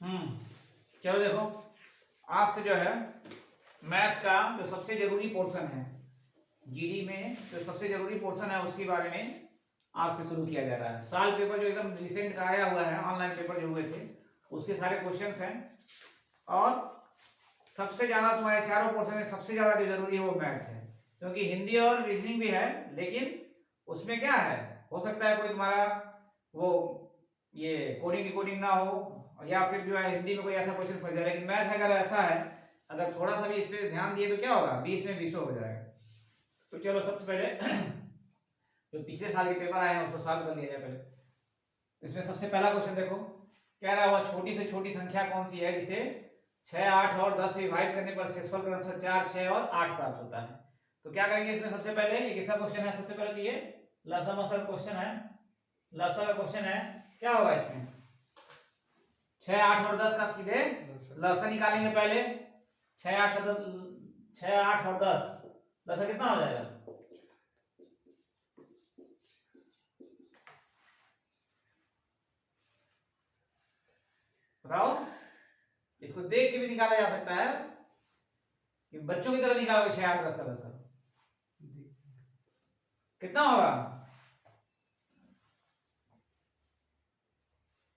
चलो देखो, आज से जो है मैथ का जो सबसे जरूरी पोर्शन है, जीडी में जो सबसे जरूरी पोर्शन है उसके बारे में आज से शुरू किया जा रहा है। साल पेपर जो एकदम रिसेंट का आया हुआ है, ऑनलाइन पेपर जो हुए थे उसके सारे क्वेश्चंस हैं, और सबसे ज्यादा तुम्हारे चारों पोर्शन में सबसे ज्यादा जो जरूरी है वो मैथ है, क्योंकि हिंदी और रीजनिंग भी है, लेकिन उसमें क्या है, हो सकता है कोई तुम्हारा वो ये कोडिंग डिकोडिंग ना हो, या फिर जो है हिंदी में कोई ऐसा क्वेश्चन फंस जाए, लेकिन मैथ अगर ऐसा है, अगर थोड़ा सा भी इस पे ध्यान दिए तो क्या होगा, 20 में 20 हो जाएगा। तो चलो सबसे पहले जो पिछले साल के पेपर आए हैं उसको सॉल्व कर लिया जाए। पहले इसमें सबसे पहला क्वेश्चन देखो, कह रहा हुआ छोटी से छोटी संख्या कौन सी है जिसे 6, 8 और 10 से विभाजित करने पर शेषफल क्रमशः 4, 6 और 8 प्राप्त होता है। तो क्या करेंगे इसमें, सबसे पहले ये किसका क्वेश्चन है, सबसे पहले तो ये लसा मसा का क्वेश्चन है, लसा का क्वेश्चन है। क्या होगा इसमें 6, 8 और 10 का सीधे लसा निकालेंगे पहले। 6, 8 और 10 लसा कितना हो जाएगा, बताओ। इसको देख के भी निकाला जा सकता है कि बच्चों की तरह निकालोगे 6, 8, 10 का लसा कितना होगा,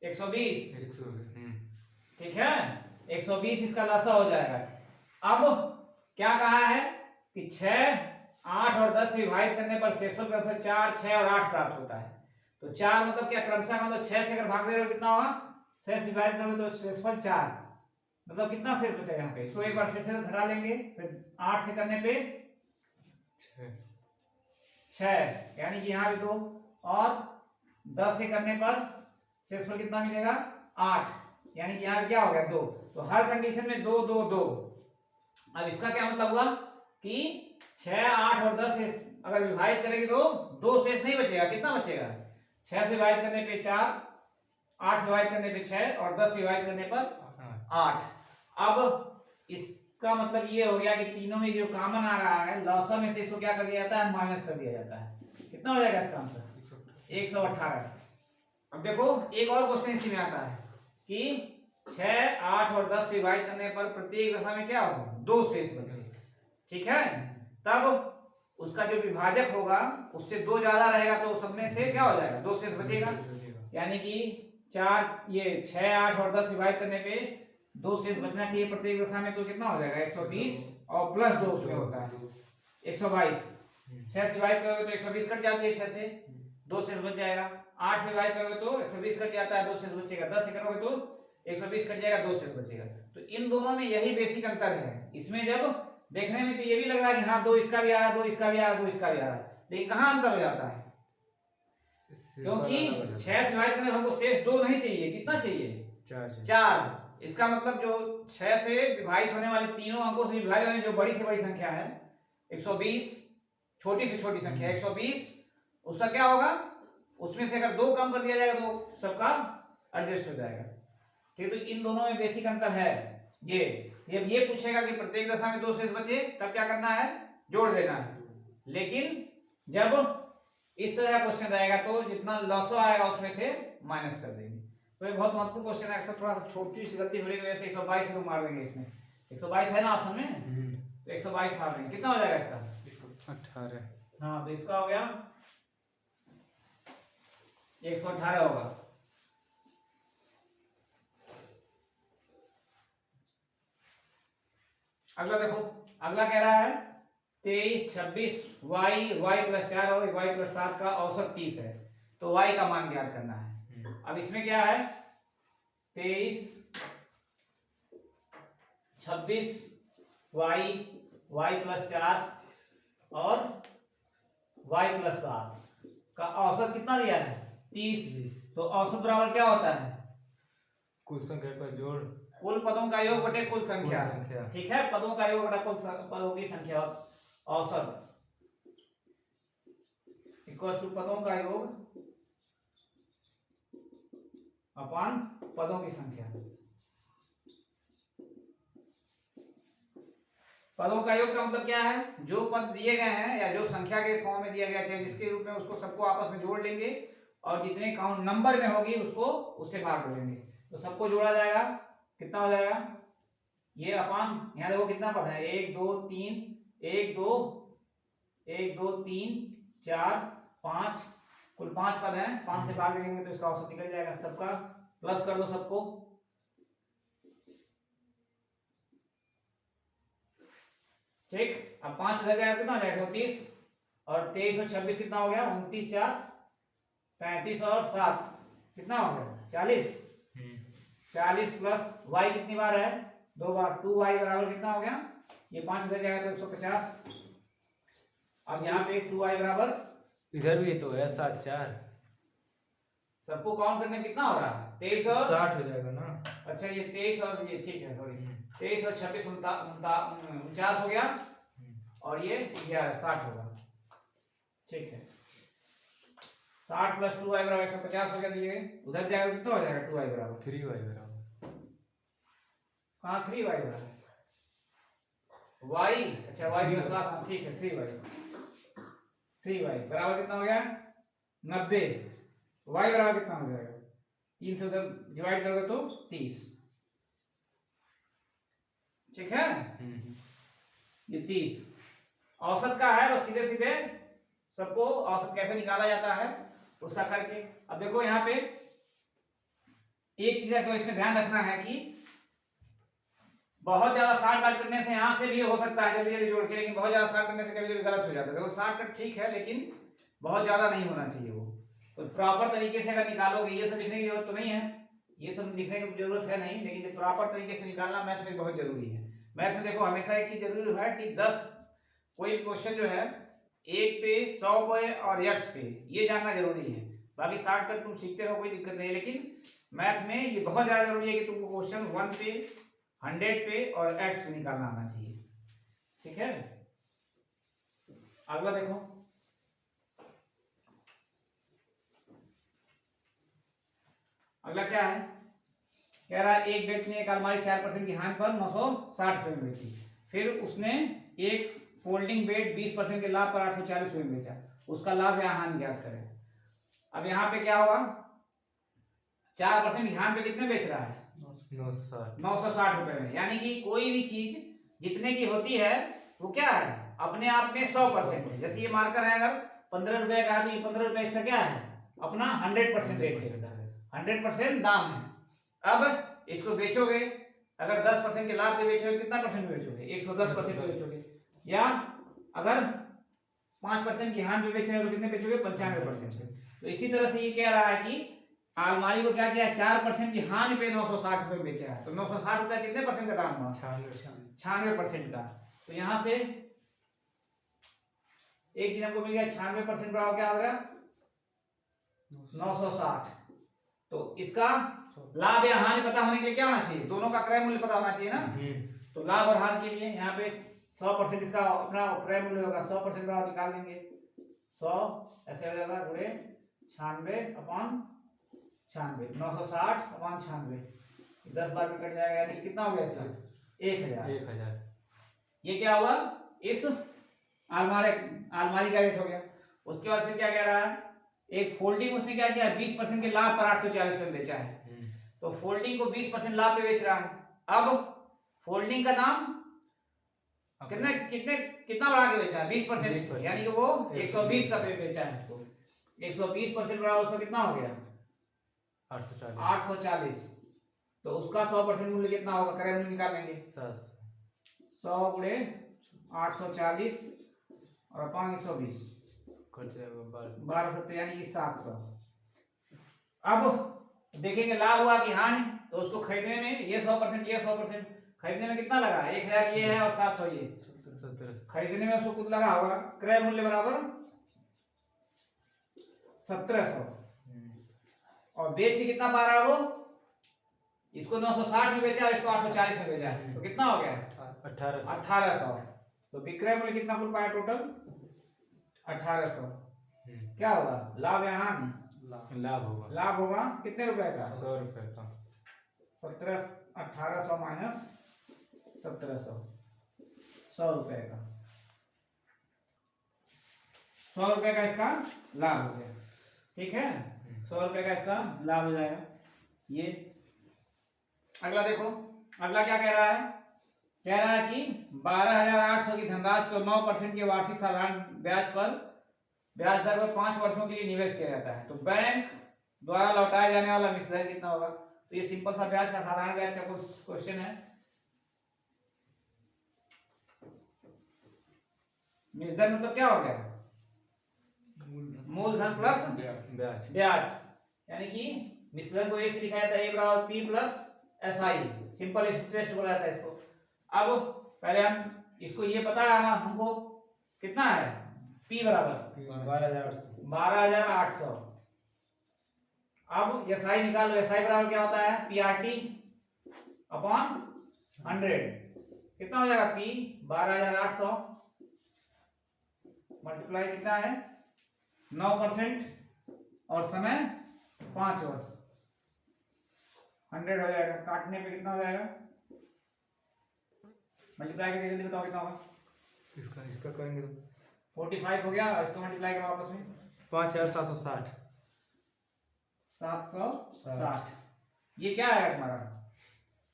120। ठीक है, 120 इसका लसा हो जाएगा। अब क्या कहा है कि 6, 8 और 10 से विभाजित करने पर शेषफल क्रमशः 4, 6 और 8 प्राप्त होता है। तो 4 मतलब क्या, क्रमशः का मतलब 6 से अगर भाग दे रहे हो कितना होगा, 6 से विभाजित करोगे तो शेषफल 4, मतलब कितना शेष बचेगा यहाँ पे, इसको एक बार फिर से घटा लेंगे, फिर 8 से करने पे 6, यानी कि यहाँ पे 2, और 10 से करने पर शेषफल कितना मिलेगा 8, यानी कि यहाँ पे क्या हो गया 2। तो हर कंडीशन में 2 2 2। अब इसका क्या मतलब हुआ कि 6, 8 और 10 से अगर विभाजित करेंगे तो 2 शेष नहीं बचेगा, कितना बचेगा, 6 से विभाजित करने पे 4, 8 से विभाजित करने पे 6 और 10 से विभाजित करने पर 8। अब इसका मतलब ये हो गया कि तीनों में जो कॉमन आ रहा है लसा में से इसको क्या कर दिया जाता है, माइनस कर दिया जाता है। कितना हो जाएगा इसका आंसर 118। अब देखो एक और क्वेश्चन इसमें आता है कि 6, 8 और 10 से विभाजित करने पर प्रत्येक दशा में क्या होगा, 2 शेष बचे। ठीक है, तब उसका जो विभाजक होगा उससे 2 ज्यादा रहेगा तो सब में से क्या हो जाएगा, 2 शेष बचेगा, यानी कि 6, 8 और 10 विभाजित करने पे 2 शेष बचना चाहिए प्रत्येक दशा में। तो कितना हो जाएगा 120 और प्लस 2 उसमें होता है 122। 6 से विभाजित करोगे तो 120 कट जाती है, 6 से 2 शेष बच जाएगा। 8 से विभाजित करोगे तो 120 कट जाता है, 2 शेष बचेगा। 10 से करोगे तो 120 कट जाएगा, 2 शेष बचेगा। तो इन दोनों में यही बेसिक अंतर है। इसमें जब देखने में तो ये भी लग रहा है कि हाँ 2 इसका भी आ रहा है, 2 इसका भी आ रहा है, 2 इसका भी आ रहा है, लेकिन कहाँ अंतर हो जाता है, क्योंकि 6 से विभाजित करने हमको शेष 2 नहीं चाहिए, कितना चाहिए 4। इसका मतलब जो 6 से विभाजित होने वाले तीनों अंकों से विभाजित होने जो बड़ी से बड़ी संख्या है 120, छोटी से छोटी संख्या 120, उसका क्या होगा, उसमें से अगर 2 कम कर दिया जाएगा तो सबका एडजस्ट हो जाएगा। ठीक है, तो इन दोनों में बेसिक अंतर है ये। जब ये पूछेगा कि प्रत्येक दशा में 2 शेष बचे तब क्या करना है, जोड़ देना है, लेकिन जब इस तरह का क्वेश्चन रहेगा तो जितना लॉस आएगा उसमें से माइनस कर देंगे। तो ये बहुत महत्वपूर्ण क्वेश्चन है। अक्सर थोड़ा सा छोटी सी गलती होने की वजह से 122 लोग मार देंगे इसमें। 122 है ना ऑप्शन में, तो 122 मार देंगे। कितना हो जाएगा इसका 118। हाँ, तो इसका हो गया 118 होगा। अगला देखो, अगला कह रहा है 23, 26 y प्लस 4 और y प्लस 7 का औसत 30 है, तो y का मान ज्ञात करना है। अब इसमें क्या है 23, 26 y प्लस 4 और y प्लस 7 का औसत कितना दिया है 30। तो औसत बराबर क्या होता है, कुल संख्या का जोड़, कुल पदों का योग बटे कुल संख्या। ठीक है, पदों का योग बटा कुल पदों की संख्या, औसत इक्वल टू पदों का योग अपॉन पदों की संख्या। पदों का योग का मतलब क्या है, जो पद दिए गए हैं या जो संख्या के फॉर्म में दिया गया है जिसके रूप में, उसको सबको आपस में जोड़ लेंगे और जितने काउंट नंबर में होगी उसको उससे भाग देंगे, तो सबको जोड़ा जाएगा कितना हो जाएगा, ये अपान यहाँ देखो कितना पद है, 1 2 3, 1 2 3 4 5, कुल 5 पद है, 5 से भाग देंगे तो इसका औसत निकल जाएगा सबका, प्लस कर दो सबको, ठीक। अब 5 उधर जाएगा कितना हो जाएगा 30, और 23 और 26 कितना हो गया, 29 4 35 और 7 कितना हो गया 40, 40 प्लस y कितनी बार है, 2 बार, 2y बराबर कितना हो गया, ये 5 उधर जाएगा तो 150। अब यहाँ पे 2y बराबर, इधर भी तो है 7 4, सबको काउंट करने में कितना हो रहा है 23 और 60 हो जाएगा ना। अच्छा ये 23 और ये ठीक है सॉरी 23 और 26 49 हो गया, और ये 60 होगा, ठीक है। 60 प्लस 2y बराबर 150 हो गया, दिए उधर जाएगा कितना हो जाएगा 2y बराबर 3y बराबर, कहाँ 3y बराबर y, अच्छा y की साथ ठीक है 3y बराबर कितना हो गया 90, y बराबर कितना हो जाएगा 3 से उधर डिवाइड करोगे तो 30, ठीक है। ये 30 औसत का है, बस सीधे सीधे सबको औसत कैसे निकाला जाता है उसका करके। अब देखो यहाँ पे एक चीज को इसमें ध्यान रखना है कि बहुत ज्यादा शॉर्ट कट करने से यहाँ से भी हो सकता है जल्दी जल्दी जोड़ के, लेकिन बहुत ज्यादा शॉर्ट करने से कभी कभी गलत हो जाता है। देखो शॉर्ट कट ठीक है लेकिन बहुत ज्यादा नहीं होना चाहिए वो, तो प्रॉपर तरीके से अगर निकालोगे, ये सब लिखने की जरूरत तो नहीं है, ये सब लिखने की जरूरत है नहीं, लेकिन प्रॉपर तरीके से निकालना मैथ में बहुत जरूरी है। मैथ में देखो हमेशा एक चीज जरूरी है कि 10 कोई क्वेश्चन जो है 1 पे 100 पे और x पे, ये जानना जरूरी है। बाकी शॉर्टकट तुम सीखते रहो कोई दिक्कत नहीं, लेकिन मैथ में ये बहुत ज्यादा जरूरी है कि तुमको क्वेश्चन 1 पे 100 पे और x पे निकालना आना चाहिए, ठीक है। अगला देखो, अगला क्या है, कह रहा है एक व्यक्ति ने एक अलमारी 4% की हानि पर 960 रुपए में बेची, फिर उसने एक फोल्डिंग बेड 20% के लाभ पर 840 रुपए में बेचा, उसका लाभ या हानि ज्ञात करें। अब यहाँ पे क्या होगा, 4% की हानि पे कितने बेच रहा है 960 रुपए में, यानी कि कोई भी चीज जितने की होती है वो क्या है अपने आप में 100%। जैसे ये मार्कर है अगर 15 रुपए का, तो ये 15 रुपए इसका क्या है अपना 100% रेट है, 100% दाम है। अब इसको बेचोगे अगर 10% के लाभ पे बेचोगे कितना परसेंट बेचोगे 110% बेचोगे, या अगर 5% की हानि पे बेचोगे तो कितने बेचोगे 95%। तो इसी तरह से ये कह रहा है कि अलमारी को क्या किया 4% की हानि पे 960 रुपए बेचा है, तो 960 रुपए कितने परसेंट का दाम हुआ 96% का। तो यहां से एक चीज हमको मिल गया 96% बराबर क्या हो गया 960। तो इसका लाभ या हानि पता होने के लिए क्या होना चाहिए, दोनों का क्रय मूल्य पता होना चाहिए ना। तो लाभ और हानि के लिए यहाँ पे 100% इसका अपना क्रय मूल्य होगा, 100% का निकाल देंगे 100 ऐसे हो जाएगा गुणे 96 अपान 96, 960 अपान 96, 10 बार में कट जाएगा, यानी कितना हो गया इसका 1000। ये क्या हुआ इस अलमारी का रेट हो गया। उसके बाद फिर क्या कह रहा है, एक फोल्डिंग उसने क्या किया 20% के लाभ पर 840 रुपए बेचा है, तो फोल्डिंग को 20% लाभ पे बेच रहा है। अब फोल्डिंग का दाम कितना बढ़ा के बेचा है 20%, यानी कि वो 120 का पे बेचा है उसको, 120% बराबर उसका कितना हो गया 840। तो उसका 100% मूल्य कितना होगा, क्रय मूल्य निकाल लेंगे 100 गुणे 840 और अपान 120 1200, यानी कि 700। अब देखेंगे लाभ हुआ कि हानि, तो उसको खरीदने में ये 100% ये 100% खरीदने में कितना लगा 1000 ये है और 700 ये, खरीदने में उसको कुछ लगा होगा, क्रय मूल्य बराबर 1700 और बेच कितना पा रहा है वो, इसको 960 में बेचा, इसको 840 में बेचा, तो कितना हो गया 1800। तो विक्रय मूल्य कितना कुल पाया टोटल 1800। क्या होगा लाभ या हानि, लाभ होगा कितने रुपए का 100 रुपए का, 1800 माइनस 1700, 100 रुपए का, 100 रुपए का इसका लाभ हो गया, ठीक है 100 रुपए का इसका लाभ हो जाएगा। ये अगला देखो, अगला क्या कह रहा है? कह रहा है कि 12,800 की धनराशि को 9% के वार्षिक साधारण ब्याज ब्याज दर पर 5 वर्षों के लिए निवेश किया जाता है, तो बैंक द्वारा लौटाए जाने वाला मिश्रण कितना होगा? तो ये सिंपल सा ब्याज का, साधारण ब्याज का क्वेश्चन है। मिश्रण मतलब क्या हो गया? मूलधन प्लस ब्याज। ब्याज, यानी कि मिश्रण को ऐसे लिखा जाता है a बराबर p plus SI, simple interest बोला जाता है इसको। अब पहले हम इसको, ये पता है हमको कितना है, p बराबर 12,800। अब SI निकालो, SI बराबर क्या होता है? PRT upon 100। कितना हो जाएगा? p 12,800 मल्टीप्लाई कितना है? 9% और समय 5 वर्ष, 100 हो जाएगा। काटने पे कितना हो जाएगा? मल्टीप्लाई करके जल्दी बताओ कितना होगा? इसका करेंगे तो 45 हो गया, और इसको मल्टीप्लाई करो आपस में 5,760। 760। ये क्या आएगा तुम्हारा?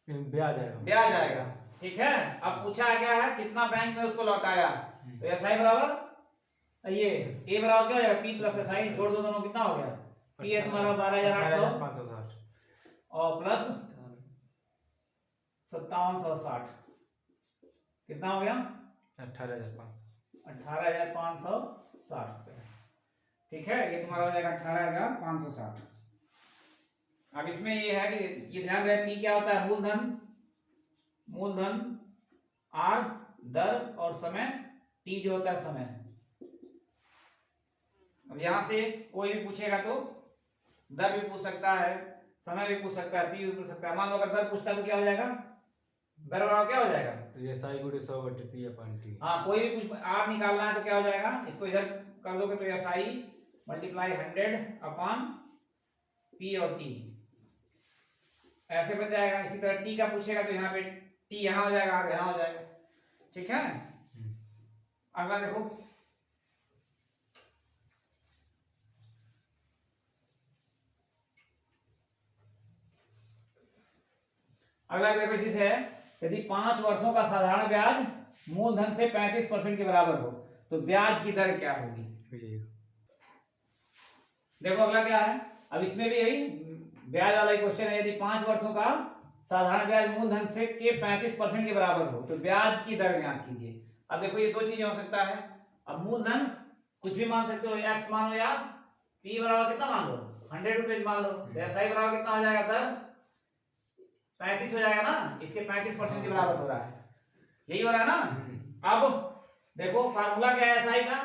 ब्याज आएगा। ब्याज आएगा, ठीक है। अब पूछा गया है कितना बैंक ने उसको लौटाया, तो SI बराबर, ये a बराबर क्या हो जाएगा? p प्लस SI, जोड़ दो दोनों, कितना हो गया? p है तुम्हारा 12,800 और प्लस 5760, कितना हो गया? 18,560 रुपए, ठीक है। ये तुम्हारा हो जाएगा 18,560। अब इसमें ये है कि ये ध्यान रहे, p क्या होता है? मूलधन r दर और समय t जो होता है समय। अब यहां से कोई भी पूछेगा तो दर भी पूछ सकता है, समय भी पूछ सकता है, p भी पूछ सकता है। मान लो अगर दर पूछता है तो क्या हो जाएगा? दर बराबर क्या हो जाएगा? तो ये SI गुणे 100/p अपॉन t। हाँ, कोई भी कुछ r निकालना है तो क्या हो जाएगा? इसको इधर कर दोगे तो SI मल्टीप्लाई 100 अपॉन p और t ऐसे बन जाएगा। इसी तरह t का पूछेगा तो यहाँ पे t यहाँ हो जाएगा, r यहाँ हो जाएगा, ठीक है। अगला देखो, अगला देखो, इसी से है, यदि 5 वर्षों का साधारण ब्याज मूलधन से 35% के बराबर हो तो ब्याज की दर क्या होगी? देखो अगला क्या है, अब इसमें भी यही ब्याज वाला क्वेश्चन है। यदि 5 वर्षों का साधारण ब्याज मूलधन से के 35% के बराबर हो तो ब्याज की दर ज्ञात कीजिए। अब देखो ये दो चीजें हो सकता है। अब मूलधन कुछ भी मान सकते हो, x मान लो या p बराबर कितना मान लो, 100 रुपए मान लो, तो SI बराबर कितना हो जाएगा? दर 35 हो जाएगा ना, इसके 35% के बराबर हो रहा है, यही हो रहा है ना। अब देखो फार्मूला क्या है SI का?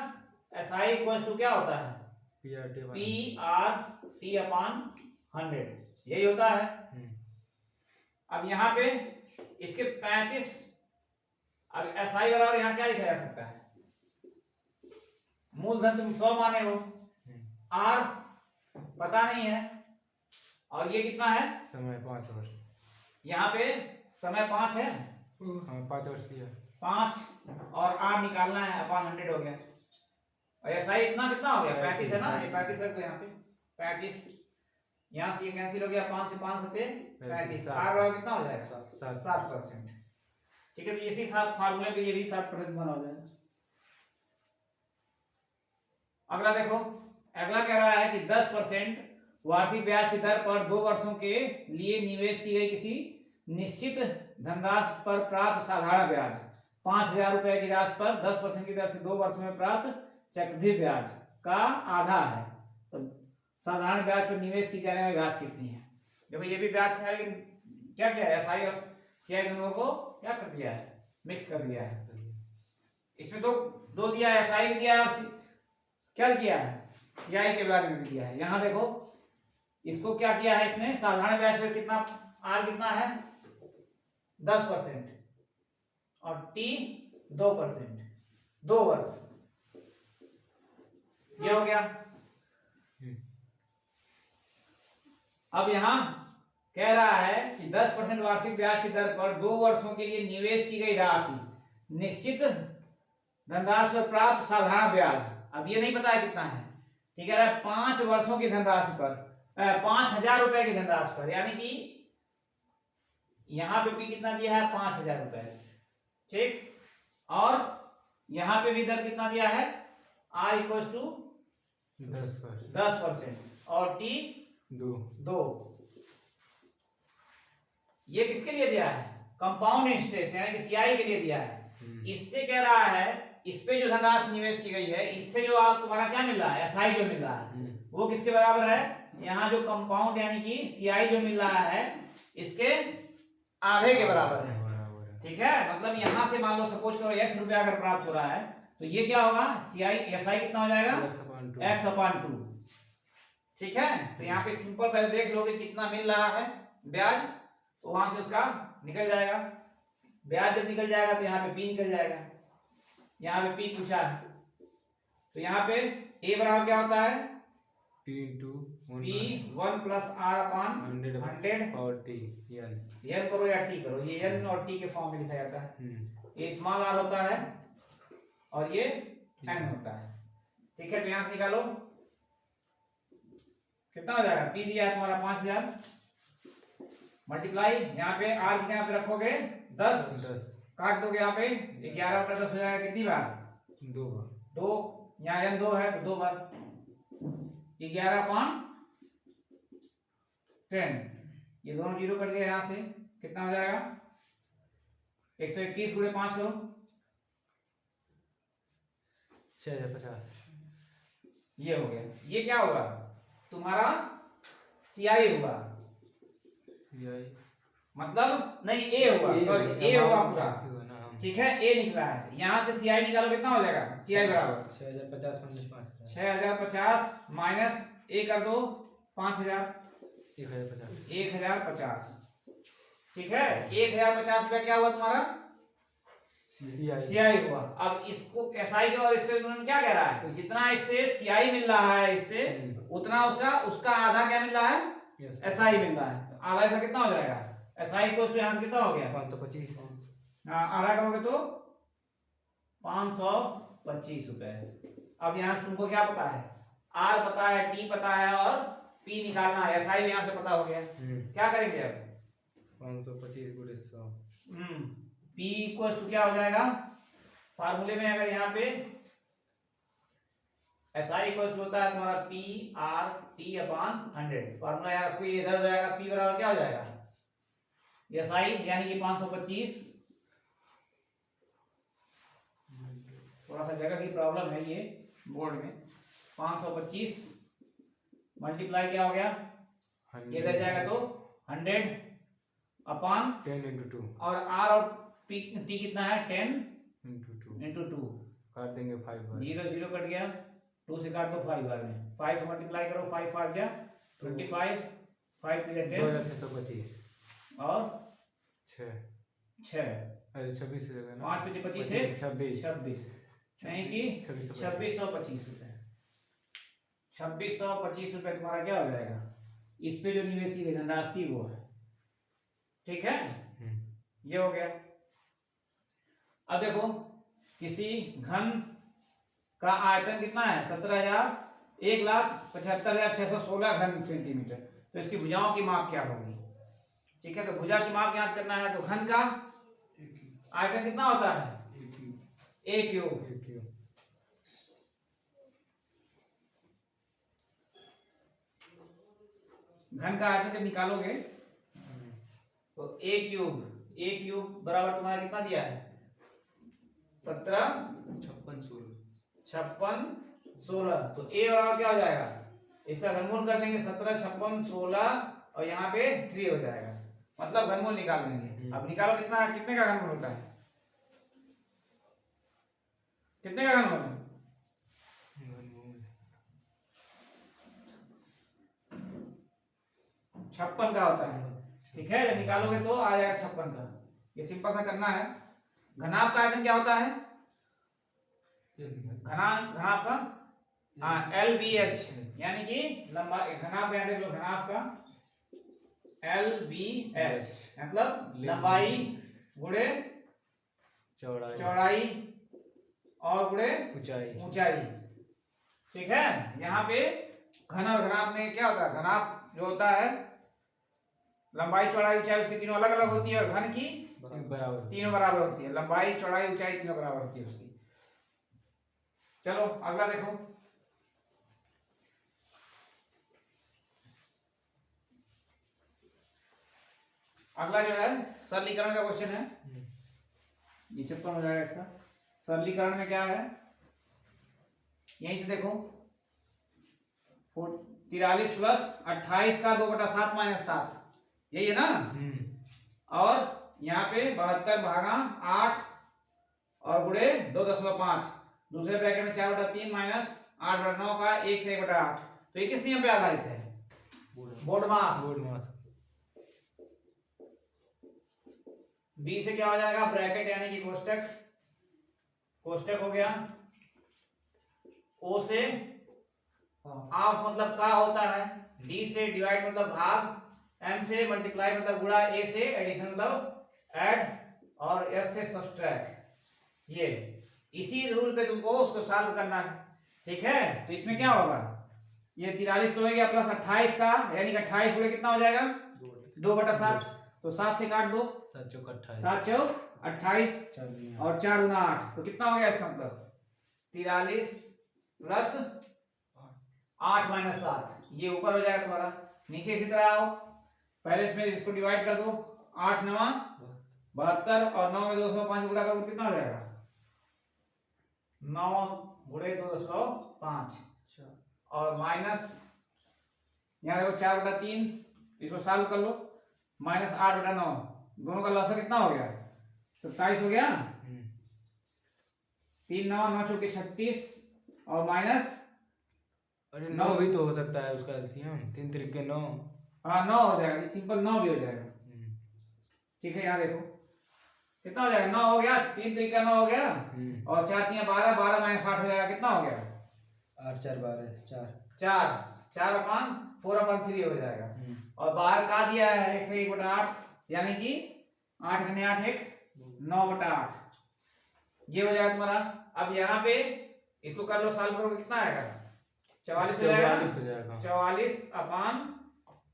SI इक्वल्स टू क्या होता है? PRT अपॉन 100, यही होता है। अब यहाँ पे इसके 35, अब SI बराबर यहाँ क्या लिखा जा सकता है? मूलधन तुम 100 माने हो, R पता नहीं है, और ये कितना है? समय 5 वर्ष। यहाँ पे समय 5 है, 5 वर्ष दिया, 5 और R निकालना है, अपॉन 100 हो गया। और SI इतना कितना हो गया? 35 है ना, ये 35 रख दो यहाँ पे, 35, यहाँ से ये कैंसिल हो गया, 5 से 5 सते 35, R बराबर कितना हो जाएगा? 7%, ठीक है। तो इसी साथ फार्मूले पे ये भी 7% बना हो जाएगा। अगला देखो, अगला कह रहा है कि 10% वार्षिक ब्याज की दर पर 2 वर्षों के लिए निवेश की गई किसी निश्चित धनराशि पर प्राप्त साधारण ब्याज 5,000 रुपए की राशि पर 10% की दर से 2 वर्षों में प्राप्त चक्रवृद्धि ब्याज का आधा है, तो साधारण ब्याज पर निवेश की जाने वाली ब्याज कितनी है? देखो ये भी ब्याज है, लेकिन क्या किया है? SI और CI दोनों को क्या कर दिया है? मिक्स कर दिया है। इसमें दो दिया है, SI भी दिया है और क्या किया है? CI के बारे में भी दिया है। यहाँ देखो इसको क्या किया है इसने? साधारण ब्याज पर कितना, R कितना है? 10% और T 2%, 2 वर्ष, ये हो गया। अब यहां कह रहा है कि 10% वार्षिक ब्याज की दर पर 2 वर्षों के लिए निवेश की गई राशि निश्चित धनराशि पर प्राप्त साधारण ब्याज, अब ये नहीं पता है कितना है, ठीक है। 5 वर्षों की धनराशि पर 5,000 रुपए की धनराशि पर, यानी कि यहाँ पे पी कितना दिया है 5,000 रुपए, ठीक। और यहाँ पे भी दर कितना दिया है, आर इक्वल टू 10% और टी 2। ये किसके लिए दिया है, कंपाउंड इंटरेस्ट यानी कि सीआई के लिए दिया है। इससे कह रहा है इस पे जो धनराशि निवेश की गई है, इससे जो आपको तुम्हारा क्या मिल रहा है, एसआई जो मिल रहा है, वो किसके बराबर है, यहाँ जो कंपाउंड यानी कि सीआई जो मिल रहा है इसके आधे के बराबर है, ठीक है। मतलब यहाँ से मान लो सपोज करो x रुपया अगर प्राप्त हो रहा है तो ये क्या होगा, सीआई एसआई कितना हो जाएगा, x/2, ठीक है। तो यहाँ पे सिंपल पहले देख लोगे कितना मिल रहा है ब्याज, तो वहां से उसका निकल जाएगा, ब्याज जब निकल जाएगा तो यहाँ पे पी निकल जाएगा। यहाँ पे पी पूछा है तो यहाँ पे ए बराबर क्या होता है, P1 प्लस R अपान 100 और टी एन करो या टी करो, ये एन और टी के फॉर्म में लिखा जाता है। ये स्मॉल आर होता है और ये एन होता है, ठीक है। तो यहाँ से निकालो कितना हो जाएगा, पी दिया है तुम्हारा 5,000 मल्टीप्लाई यहाँ पे आर की यहाँ पे रखोगे 10 काट दोगे, यहाँ पे 11/10 हो जाएगा, कितनी बार, 2। यहाँ एन 2 है तो 2 बार, 11/10, ये दोनों जीरो कट गए, यहाँ से कितना हो जाएगा 121 गुणे 5 करो 6,050, ये हो गया। ये क्या होगा तुम्हारा सीआई होगा, मतलब नहीं ए होगा, सॉरी ए होगा पूरा, ठीक है। ए निकला है, यहाँ से सीआई निकालो कितना हो जाएगा, सीआई बराबर 6,050 माइनस ए कर दो 5,000, 1,050, ठीक है। 1,050 रुपया क्या हुआ तुम्हारा, सीआई हुआ। अब इसको एसआई का और इसको क्या कह रहा है, जितना इससे सीआई मिल रहा है इससे उतना उसका आधा क्या मिल रहा है, एसआई मिल रहा है। आधा ऐसा कितना हो जाएगा, एसआई को यहाँ से कितना हो गया 525, आधा करोगे तो 525 रुपए। अब यहाँ से तुमको क्या पता है, आर पता है, टी पता है और पी निकालना है, एसआई यहाँ से पता हो गया। क्या करेंगे अब 525 गुणे 100, पी इक्वल टू क्या हो जाएगा, फार्मूले में अगर यहाँ पे एसआई इक्वल टू होता है तुम्हारा P R T upon 100, formula यार कोई इधर हो जाएगा, पी बराबर क्या हो जाएगा एसआई यानी कि 525, थोड़ा सा जगह की प्रॉब्लम है ये बोर्ड में, 525 मल्टीप्लाई क्या हो गया, ये इधर जाएगा तो 100 अपान 10 × 2 और आर और पी टी कितना है 10 × 2 काट देंगे 5 बार, 0 0 कट गया, 2 से काट दो 5 बार में, 5 को मल्टीप्लाई करो 5 5 जा 25, 5 3 10 2625 और 6 अरे 26 हो जाएगा ना, 5 × 25 से 26 नहीं कि 2625 रुपए, 2625 रुपए तुम्हारा क्या हो जाएगा, इस पे जो निवेश की धनराशि वो है, ठीक है। ये हो गया। अब देखो किसी घन का आयतन कितना है 1,75,616 घन सेंटीमीटर, तो इसकी भुजाओं की माप क्या होगी, ठीक है। तो भुजा की माप ज्ञात करना है तो घन का आयतन कितना होता है ए क्यूब, घन का आयतन जब निकालोगे तो ए क्यूब बराबर तुम्हारा कितना दिया है 56 तो ए बराबर क्या हो जाएगा, इसका घनमूल कर देंगे 17 56 16 और यहाँ पे 3 हो जाएगा, मतलब घनमूल निकाल देंगे। अब निकालो कितना, कितने का घनमूल होता है, कितने का घनमूल है 56 का होता है, ठीक है। जब निकालोगे तो आ जाएगा 56 का, ये सिंपल सा करना है। घनाभ का आयतन क्या होता है, घनाभ का LBH यानी कि लंबाई, घनाभ का देख लो, घनाभ का LBH मतलब लंबाई गुणे चौड़ाई और गुणे ऊंचाई, ठीक है। यहाँ पे घन और घनाभ में क्या होता है, घनाभ जो होता है लंबाई चौड़ाई ऊंचाई उसकी तीनों अलग अलग होती है और घन की बराबर तीनों बराबर होती है। लंबाई चौड़ाई ऊंचाई तीनों बराबर होती है उसकी। चलो अगला देखो, अगला जो है सरलीकरण का क्वेश्चन है। ये 56 हो जाएगा इसका। सरलीकरण में क्या है, यहीं से देखो 43 प्लस 28 का 2/7 माइनस 7, यही है ना। और यहाँ पे 72 भागा 8 और गुणे 2.5, दूसरे ब्रैकेट में 4/3 माइनस 8/9 का 1 से 1/8। तो ये किस नियम पे आधारित है? बोर्डमास। बी से क्या हो जाएगा, ब्रैकेट यानी कि कोष्टक, कोष्टक हो गया। ओ से ऑफ मतलब का होता है, डी से डिवाइड मतलब भाग, एम से मल्टीप्लाई मतलब गुणा, ए से एडिशन मतलब ऐड, और एस से सब्ट्रैक्ट। ये इसी रूल पे तुमको उसको सॉल्व करना है, ठीक है। तो इसमें क्या होगा, ये 43 तो हो गया प्लस 28 का, यानी कि 28 गुणे कितना हो जाएगा 2/7, तो 7 से काट दो, 7 चौक 28, 7 चौक 28 और 4 गुना 8, तो कितना हो गया इसका मतलब 43 प्लस 8 माइनस 7, ये ऊपर हो जाएगा तुम्हारा। नीचे इसी तरह आओ, पहले इसमें इसको डिवाइड कर दो, 8 9 72 और 9 में 2.5 गुणा करो कितना हो जाएगा 9 गुणे 2.5 और माइनस यहाँ देखो 4/3, इसको सॉल्व कर लो, माइनस 8/9, दोनों का लॉस कितना हो गया 27 हो गया। 3 9 9 चौके 36 और माइनस 9 भी तो हो सकता है उसका एलसीएम, 3 3 9। हाँ 9 हो जाएगा, सिंपल 9 भी हो जाएगा, ठीक है। यहाँ देखो कितना हो जाएगा 9 हो गया, 3 3 9 हो गया और 4 3 12, 12 माइनस 8 हो जाएगा, कितना हो गया 8 4 12 4 4 4/4/3 हो जाएगा। और बाहर का दिया है 1 से 1/8, यानी कि 8 गुने 8 1 9/8, ये हो जाएगा तुम्हारा। अब यहाँ पे इसको कर लो, सॉल्व करोगे कितना आएगा 44 हो जाएगा, 44 अपान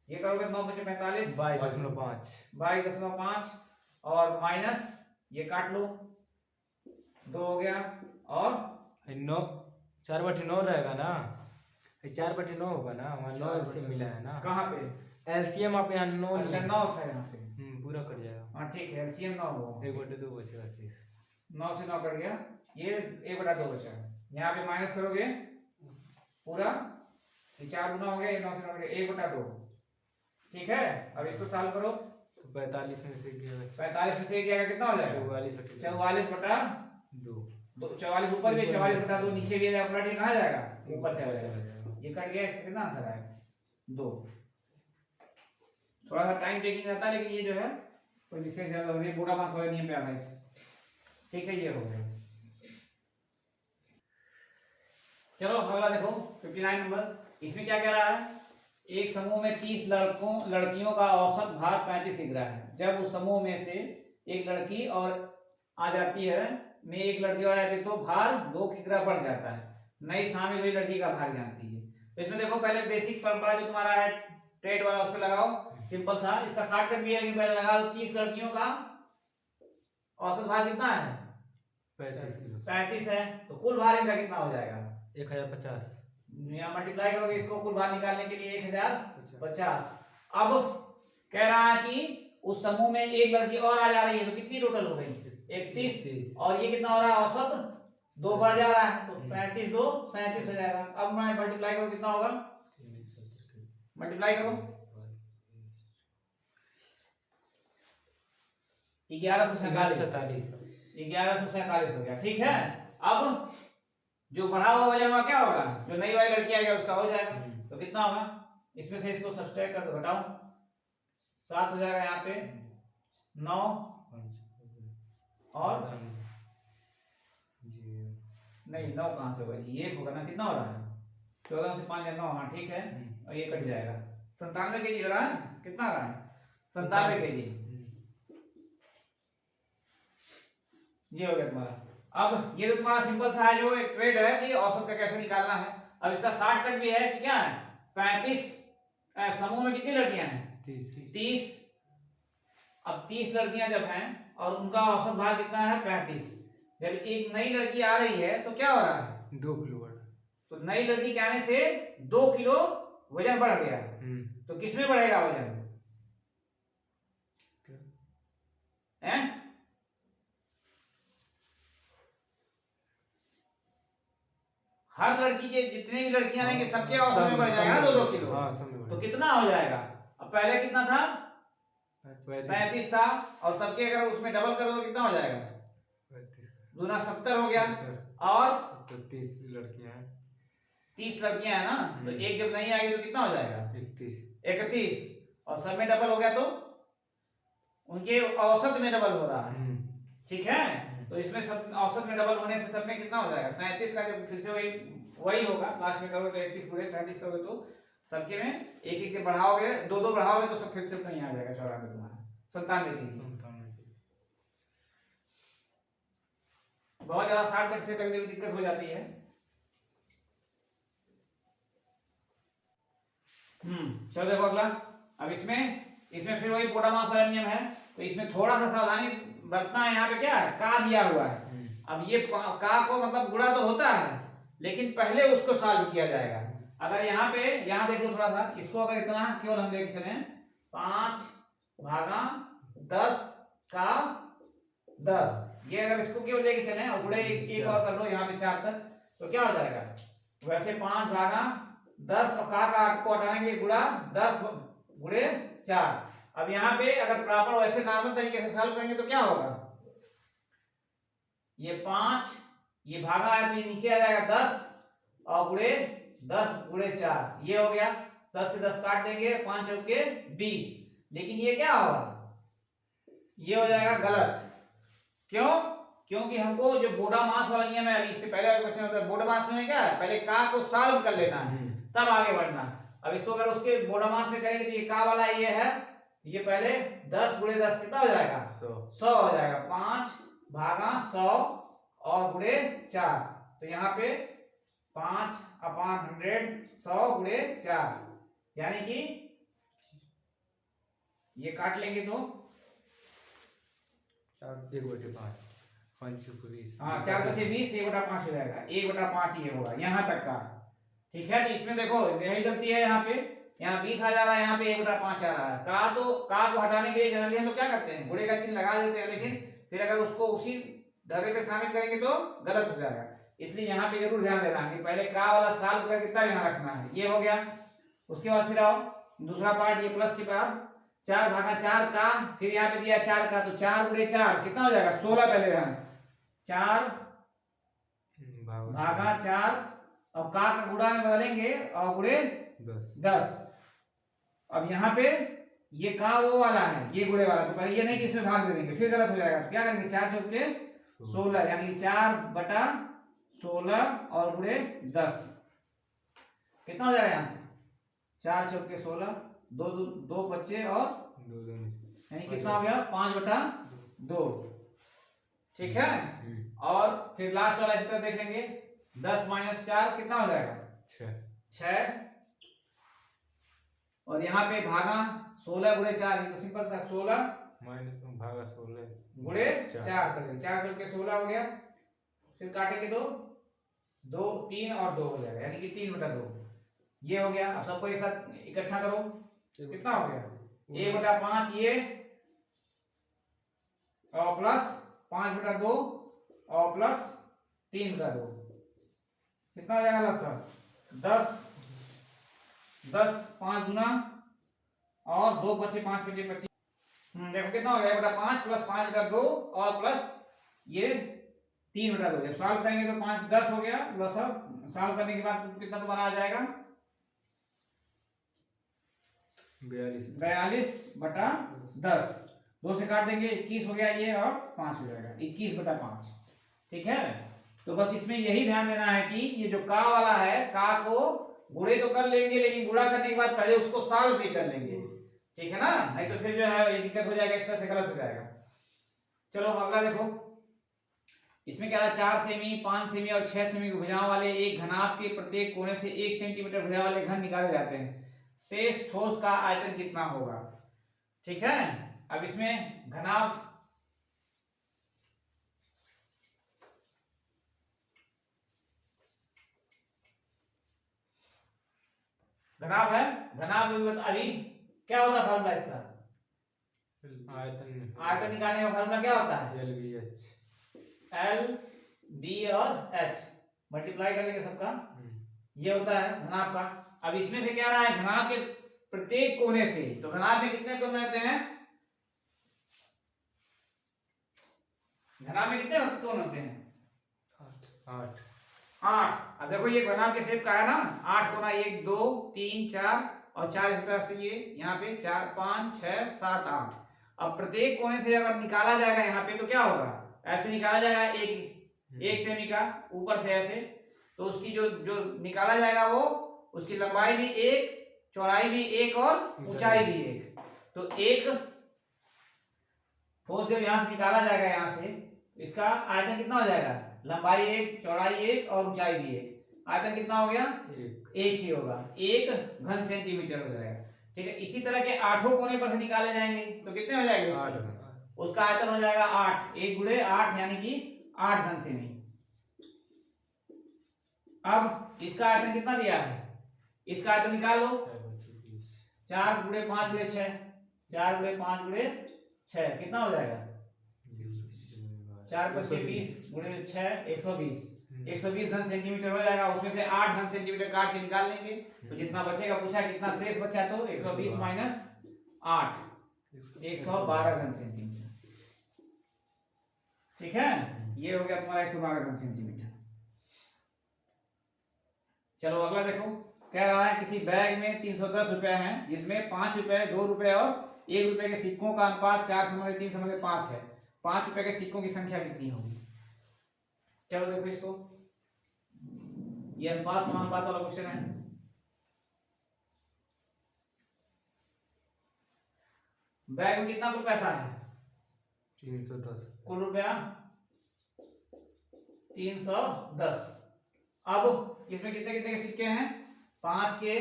ये करोगे 9 बचे 45 22.5 और माइनस ये काट लो 2 हो गया और 9 4/9 रहेगा ना, 4/9 होगा ना, वहाँ 9 एलसीएम मिला है ना। कहाँ पे एलसीएम आप यहाँ 9 अच्छा 9 था यहाँ पे, पूरा कट जाएगा। हाँ ठीक है, एलसीएम 9 होगा, 1/2 बचेगा सिर्फ, 9 से 9 कट गया, ये 1/2 बचा। यहाँ पे माइनस करोगे पूरा, ये 4 गुना हो गया, ये 9 से 9 कट गया 1/2, ठीक है। अब इसको सॉल्व करो, तो 45 में से 45 में से क्या कितना हो जाएगा 44/2, 44 ऊपर भी 44/2 नीचे भी है, पलट के कहाँ जाएगा ऊपर चला जाएगा, ये कट गया, कितना आंसर आएगा 2। थोड़ा सा टाइम टेकिंग रहता है, लेकिन ये जो है कोई विशेष ज्यादा हो, ये पूरा मार्क्स वाले नियम पे आ गया, ठीक है, ये हो गया। चलो अगला देखो 59 नंबर, इसमें क्या कह रहा है, एक समूह में 30 लड़कियों का औसत भार 35 किग्रा है। जब उस समूह में से एक लड़की और आ जाती है, में एक लड़की और आ जाती है तो भार 2 किग्रा बढ़ जाता है। नई शामिल हुई लड़की का भार ज्ञात कीजिए। तो इसमें देखो पहले बेसिक परंपरा जो तुम्हारा है ट्रेड वाला उस पर लगाओ, सिंपल था, इसका शॉर्टकट भी है कि पहले लगा दो 30 लड़कियों का औसत भार कितना है 35 है, तो कुल भार इनका कितना हो जाएगा 1050, यहाँ मल्टीप्लाई करोगे इसको कुल भार निकालने के लिए 1050। अब कह रहा है कि उस समूह में एक लड़की और आ जा रही है, तो कितनी टोटल हो गई 31, और ये कितना हो रहा है औसत 2 बढ़ जा रहा है, तो 35 2 37 हो जाएगा। अब मैं मल्टीप्लाई करो कितना होगा, मल्टीप्लाई करो 1147 हो गया, ठीक है। अब जो बढ़ा हुआ वजन हुआ क्या होगा, जो नई वाली लड़की आएगा उसका हो जाएगा, तो कितना होगा, इसमें से इसको सब्सट्रैक्ट कर दो, घटाओ 7 हो जाएगा, यहाँ पे 9 और नहीं 9 कहाँ से होगा, ये होगा ना, कितना हो रहा है 14 से 5 9, हाँ ठीक है, और ये कट जाएगा 97 kg हो रहा है, कितना आ रहा है 97 kg, ये हो गया तुम्हारा। अब ये तो तुम्हारा सिंपल सा है जो एक ट्रेड है कि औसत का कैसे निकालना है। अब इसका शॉर्टकट भी है कि क्या है 35 समूह में कितनी लड़कियां हैं 30, अब 30 लड़कियां जब हैं और उनका औसत भार कितना है 35, जब एक नई लड़की आ रही है तो क्या हो रहा है 2 किलो बढ़ा। तो नई लड़की के आने से 2 किलो वजन बढ़ गया। तो किसमें बढ़ेगा वजन हैं? हर लड़की के जितने भी लड़कियां आएंगे सबके औसत में बढ़ जाएगा ना 2-2 किलो। हाँ, सब में तो बढ़ा। कितना हो जाएगा? अब पहले कितना था 35 35 था और सबके अगर उसमें डबल कर दो कितना हो जाएगा? 35 दूना 70 हो गया। 70 और 30 लड़कियां हैं, 30 लड़कियां हैं ना, तो एक जब नहीं आएगी तो कितना हो जाएगा? 31 और सब में डबल हो गया तो उनके औसत में डबल हो रहा है। ठीक है, तो इसमें सब औसत में डबल होने से सब में कितना हो जाएगा? 37 का जब फिर से वही होगा, लास्ट में करोगे तो 31 गुणे 37 करोगे तो सबके में एक एक के बढ़ाओगे, 2-2 बढ़ाओगे तो सब फिर से उतना ही आ जाएगा 94 तुम्हारा 97 के। बहुत ज्यादा शॉर्टकट से कभी कभी दिक्कत हो जाती है। चलो देखो अगला। अब इसमें फिर वही बोडा मास वाला नियम है, तो इसमें थोड़ा सा सावधानी बरतना है। यहाँ पे क्या है का दिया हुआ है। अब ये का को मतलब गुणा तो होता है लेकिन पहले उसको सॉल्व किया जाएगा। अगर यहाँ देख लो थोड़ा सा, इसको अगर इतना केवल हम लेके चले 5 भागा 10 का 10, ये अगर इसको केवल लेके चले और गुणे एक और कर लो यहाँ पे 4 तक तो क्या हो जाएगा? वैसे 5 भागा 10 और का को हटाएंगे गुणा 10 गुणे 4। अब यहाँ पे अगर प्रॉपर वैसे नॉर्मल तरीके से सॉल्व करेंगे तो क्या होगा? ये 5 ये भागा है तो ये नीचे आ जाएगा 10 और गुणे 10 गुणे 4 ये हो गया। 10 से 10 काट देंगे 5 चौके 20, लेकिन ये क्या होगा? ये हो जाएगा गलत। क्यों? क्योंकि हमको जो बोडा मास वाला नियम है, अभी इससे पहले क्वेश्चन होता है बोडा मास में क्या है, पहले का को सॉल्व कर लेना है तब आगे बढ़ना। अब इसको अगर उसके बोडा मास में करेंगे तो ये का वाला ये है, ये पहले 10 गुणे 10 कितना हो जाएगा? 100 हो जाएगा। 5 भागा 100 और गुणे 4, तो यहाँ पे 5/100 100 गुणे 4, यानी कि ये काट लेंगे तो 1/5 5 चौके 20। हाँ 4 बचे 20 1/5 हो जाएगा। 1/5 ये होगा यहाँ तक का। ठीक है, तो इसमें देखो यही गलती है। यहाँ पे 20 आ जा रहा है, यहाँ पे 1/5 आ रहा है। का को हटाने के लिए जनरली हम लोग क्या करते हैं गुणे का चिन्ह लगा देते हैं, लेकिन फिर अगर उसको उसी ढर्रे पे शामिल करेंगे तो गलत हो जाएगा। इसलिए यहाँ पे जरूर ध्यान देना है कि पहले का वाला सॉल्व करके तब यहाँ रखना है। ये हो गया। उसके बाद फिर आओ दूसरा पार्ट, ये प्लस के बाद 4 भागा 4 का, फिर यहाँ पे दिया 4 का, तो 4 गुणे 4 कितना हो जाएगा? 16 पहले ध्यान 4 भागा 4 और का गुणा में बदलेंगे और गुणे 10। अब यहाँ पे ये का वो वाला है, ये गुणे वाला, तो पहले ये नहीं कि इसमें भाग दे देंगे फिर गलत हो जाएगा। तो क्या करेंगे 4 चौके 16 यानी 4/16 और गुणे 10 कितना हो जाएगा? यहाँ से 4 चौके 16 दो बच्चे और 2 यानी कितना हो गया? 5/2। ठीक है, और फिर लास्ट वाला इसी तरह देख लेंगे। 10 - 4 कितना हो जाएगा? 6 और यहाँ पे भागा 16 गुणे 4, ये तो सिंपल था। 16 भागा 16 गुणे 4 कर देंगे। 4 चौके 16 हो गया। फिर काटेंगे तो 2 3 और 2 हो जाएगा, यानी कि 3/2 ये हो गया। अब सबको एक साथ इकट्ठा करो, कितना हो गया? 1/5 ये और प्लस 5/2 और प्लस 3/2 कितना हो जाएगा? लास्ट 10 5 गुना और 2 बचे 5 बचे 25। देखो कितना हो गया? 1/5 प्लस 5/2 और प्लस ये 3/2। जब सॉल्व करेंगे तो 5 10 हो गया। प्लस सॉल्व करने के बाद कितना तुम्हारा आ जाएगा? 42/10। 2 से काट देंगे 21 हो गया ये और 5 हो जाएगा 21/5। ठीक है, तो बस इसमें यही ध्यान देना है कि ये जो का वाला है, का को गुणे तो कर लेंगे लेकिन गुणा करने के बाद पहले उसको सॉल्व भी कर लेंगे। ठीक है ना, नहीं तो फिर जो है ये दिक्कत हो जाएगा, इस तरह से गलत हो जाएगा। चलो अगला देखो। इसमें क्या है? 4 सेमी 5 सेमी और 6 सेमी की भुजाओं वाले एक घनाभ के प्रत्येक कोने से 1 सेंटीमीटर भुजा वाले घन निकाले जाते हैं। शेष ठोस का आयतन कितना होगा? ठीक है, अब इसमें घनाभ घनाभ है, घनाभ अभी क्या होता है फॉर्मूला इसका? आयतन आयतन निकालने का फॉर्मूला क्या होता है? L B H, L B और एच मल्टीप्लाई कर देंगे सबका, ये होता है घनाभ का। अब इसमें से क्या रहा है, घनाभ के प्रत्येक कोने से, तो घनाभ में कितने कोने होते हैं? घनाभ में कितने कोने होते हैं? 8। 8। अब देखो ये घनाभ के शेप का है ना, 8 कोना, 1 2 3 4 और 4 इस तरह से, ये यहाँ पे 4 5 6 7 8। अब प्रत्येक कोने से अगर निकाला जाएगा यहाँ पे तो क्या होगा, ऐसे निकाला जाएगा एक सेमी का ऊपर से ऐसे, तो उसकी जो जो निकाला जाएगा वो उसकी लंबाई भी 1, चौड़ाई भी 1 और ऊंचाई भी 1। तो एक ठोस जब यहाँ से निकाला जाएगा, यहाँ से इसका आयतन कितना हो जाएगा? लंबाई 1, चौड़ाई 1 और ऊंचाई भी 1। आयतन कितना हो गया? 1 ही होगा, 1 घन सेंटीमीटर हो जाएगा। ठीक है, इसी तरह के 8 कोने पर से निकाले जाएंगे तो कितने हो जाएंगे? 8। उसका आयतन हो जाएगा 8, 1 गुणे 8 यानी कि 8 घन सेमी। अब इसका आयतन कितना दिया है, इसका आयतन निकालो। 4 गुणे 5 गुणे 6, 4 गुणे 5 गुणे 6 कितना हो जाएगा? 4 5 20 गुणे 6 120। 120 घन सेंटीमीटर हो जाएगा। उसमें से 8 घन सेंटीमीटर काट के निकाल लेंगे तो जितना बचेगा, पूछा कितना शेष बचा, तो 120 माइनस 8 112 घन सेंटीमीटर। ठीक है, ये हो गया तुम्हारा 112 घन सेंटीमीटर। चलो अगला देखो, कह रहा है किसी बैग में 310 रुपए हैं जिसमें 5 रुपए, 2 रुपए और 1 रुपए के सिक्कों का अनुपात 4:3:5 है। 5 रुपए के सिक्कों की संख्या कितनी होगी? चलो देखो इसको, ये अनुपात समानुपात वाला क्वेश्चन है। बैग में कितना कुल पैसा है? 310। कुल रुपया 310। अब इसमें कितने कितने के सिक्के हैं? 5 के,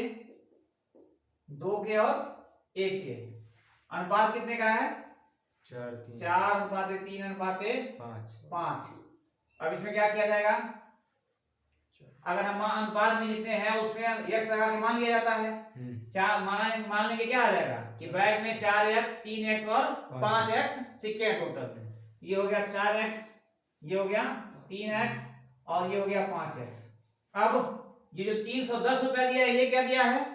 2 के और 1 के। अनुपात कितने का है? 4:3:5। अब इसमें क्या किया जाएगा? अगर हम अनुपात में जितने हैं उसमें x लगा के मान लिया जाता है। मान लेंगे क्या आ जाएगा कि बैग में 4x, 3x और 5x सिक्के हैं टोटल। ये हो गया 4x, ये हो गया 3x और ये हो गया 5x। अब ये जो 310 रुपया दिया है, ये क्या दिया है?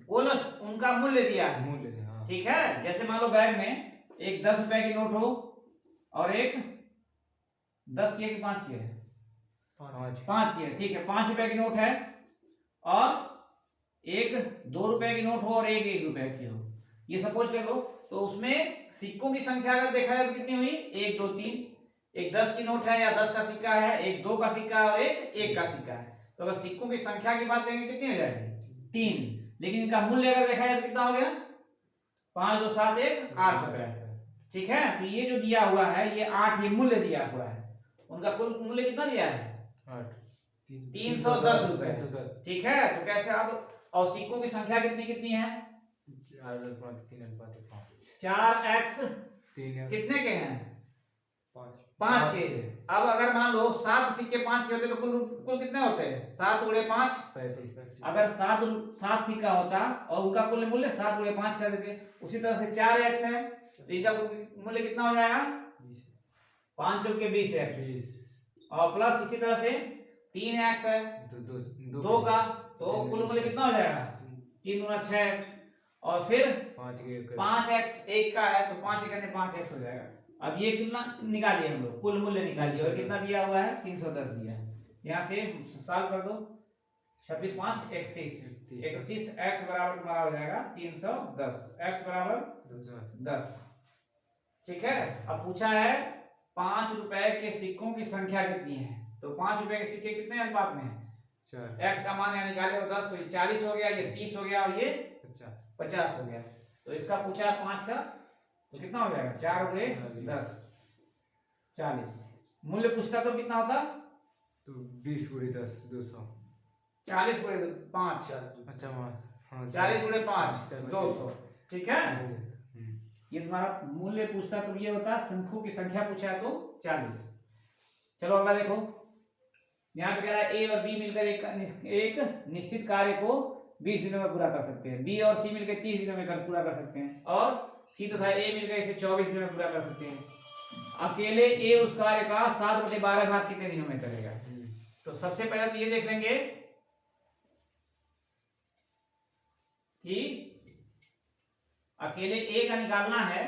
कुल उनका मूल्य दिया है। ठीक है, जैसे मान लो बैग में एक 10 रुपए की नोट हो और एक 10 की है कि 5 की है? 5 की है। ठीक है, 5 रुपए की नोट है और एक 2 रुपए की नोट हो और एक 1 रुपए की हो, ये सपोज कर लो। तो उसमें सिक्कों की संख्या अगर देखा जाए तो कितनी हुई? 1 2 3। एक 10 की नोट है या 10 का सिक्का है, एक 2 का सिक्का और एक 1 का सिक्का है। तो अगर सिक्कों की संख्या की बात करेंगे कितनी हो जाएगी? 3। लेकिन इनका मूल्य अगर देखा जाए तो कितना हो गया? 5 2 7 1 8 रुपए। ठीक है, तो ये जो दिया हुआ है ये 8 ये मूल्य दिया हुआ है। उनका कुल मूल्य कितना दिया है? 310 रुपए। ठीक है, तो कैसे अब, और सिक्कों की संख्या कितनी कितनी है? 4x कितने के हैं? 5 के। अब अगर मान लो 7 सिक्के 5 के होते तो कुल कितने होते हैं? 7 गुणे 5 35। अगर 7 सिक्का होता और उनका कुल मूल्य 7 गुणे 5 कर देते। उसी तरह से 4x है तो इनका मूल्य कितना हो जाएगा? 5 चौके 20x और प्लस इसी तरह से 3x है 2 का, तो कुल मूल्य कितना हो जाएगा? 3 गुना 6x और फिर 5x 1 का है तो 5 करने 5x हो जाएगा। अब ये कितना निकालिए हम लोग, कुल मूल्य निकालिए, और कितना दिया हुआ है? 310 दिया है। यहाँ से सॉल्व कर दो, 26 5 31 31 x बराबर तुम्हारा हो जाएगा 310, x बराबर 10। ठीक है, अब पूछा है 5 रुपए के सिक्कों की संख्या कितनी है? तो 5 रुपए के सिक्के कितने अनुपात में है? x का मान यहाँ निकाले हो 10, तो ये 40 हो गया, ये 30 हो गया और ये 50 हो गया। तो इसका पूछा है 5 का, तो कितना हो जाएगा? 4 गुणे 10 40। मूल्य पूछता तो कितना होता? तो 20 गुणे 10 200। 40 गुणे 5 अच्छा 40 गुणे 5 200। ठीक है, ये तुम्हारा मूल्य पूछता तो ये होता, शंखों की संख्या पूछा है तो 40। चलो अगला देखो, यहाँ पे कह रहा है ए और बी मिलकर एक निश्चित कार्य को 20 दिनों में पूरा कर सकते हैं, बी और सी मिलकर 30 दिनों में पूरा कर सकते हैं, और सी तथा ए मिलकर इसे 24 दिनों में पूरा कर सकते हैं। अकेले ए उस कार्य का 7/12 भाग कितने दिनों में करेगा? तो सबसे पहले तो ये देख लेंगे कि अकेले ए का निकालना है,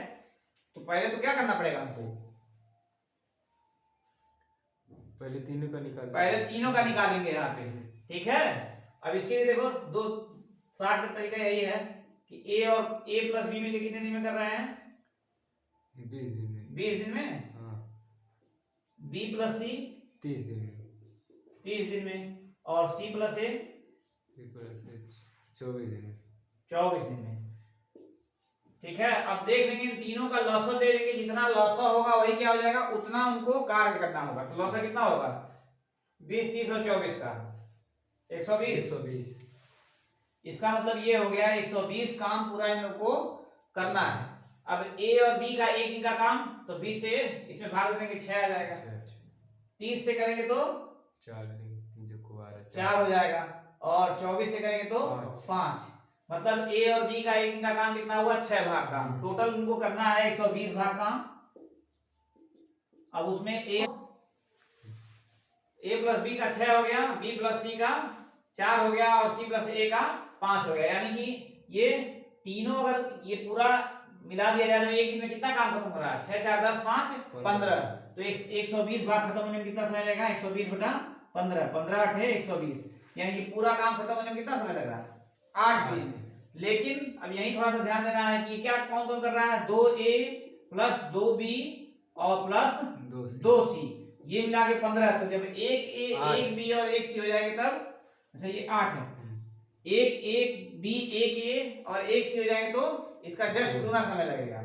तो पहले तो क्या करना पड़ेगा हमको? पहले तीनों का निकाल, पहले तीनों का निकालेंगे यहाँ पे, ठीक है। अब इसके लिए देखो दो शार्ट का तरीका यही है कि ए और ए प्लस बी मिलकर कितने दिन में कर रहे हैं? 20 दिन में। 20 दिन में। हाँ। बी प्लस सी 30 दिन में। 30 दिन में, और सी प्लस ए 24 दिन में। 24 दिन में, ठीक है। अब देख लेंगे इन तीनों का लॉसर दे देंगे, जितना लॉसर होगा वही क्या हो जाएगा, उतना उनको कार्य करना होगा। तो लॉसर कितना होगा? 20, 30 और 24 का 120। इसका मतलब ये हो गया 120 काम पूरा इन लोग को करना है। अब ए और बी का एक दिन का काम, तो 20 से इसमें भाग दे देंगे 6 आ जाएगा, 30 से करेंगे तो 4 हो जाएगा, और 24 से करेंगे तो 5। मतलब ए और बी का एक दिन का काम कितना हुआ? 6 भाग काम। टोटल उनको करना है 120 भाग काम। अब उसमें ए प्लस बी का 6 हो गया, बी प्लस सी का 4 हो गया, और सी प्लस ए का 5 हो गया। यानी कि ये तीनों अगर ये पूरा मिला दिया जाए तो एक दिन में कितना काम खत्म हो रहा है? 6 4 10 5 15। तो 120 भाग खत्म होने में कितना समय लगेगा? 120/15, 15 8 120, यानी कि पूरा काम खत्म होने में कितना समय लग रहा है? 8 दिन। लेकिन अब यही थोड़ा सा ध्यान देना है कि क्या कौन कौन कर रहा है? 2a प्लस 2b और प्लस 2c, ये मिला के 15। तो जब एक a एक b और एक c हो जाएंगे तब, अच्छा ये 8 है, एक b एक a और एक c हो जाएंगे तो इसका जस्ट गुना समय लगेगा,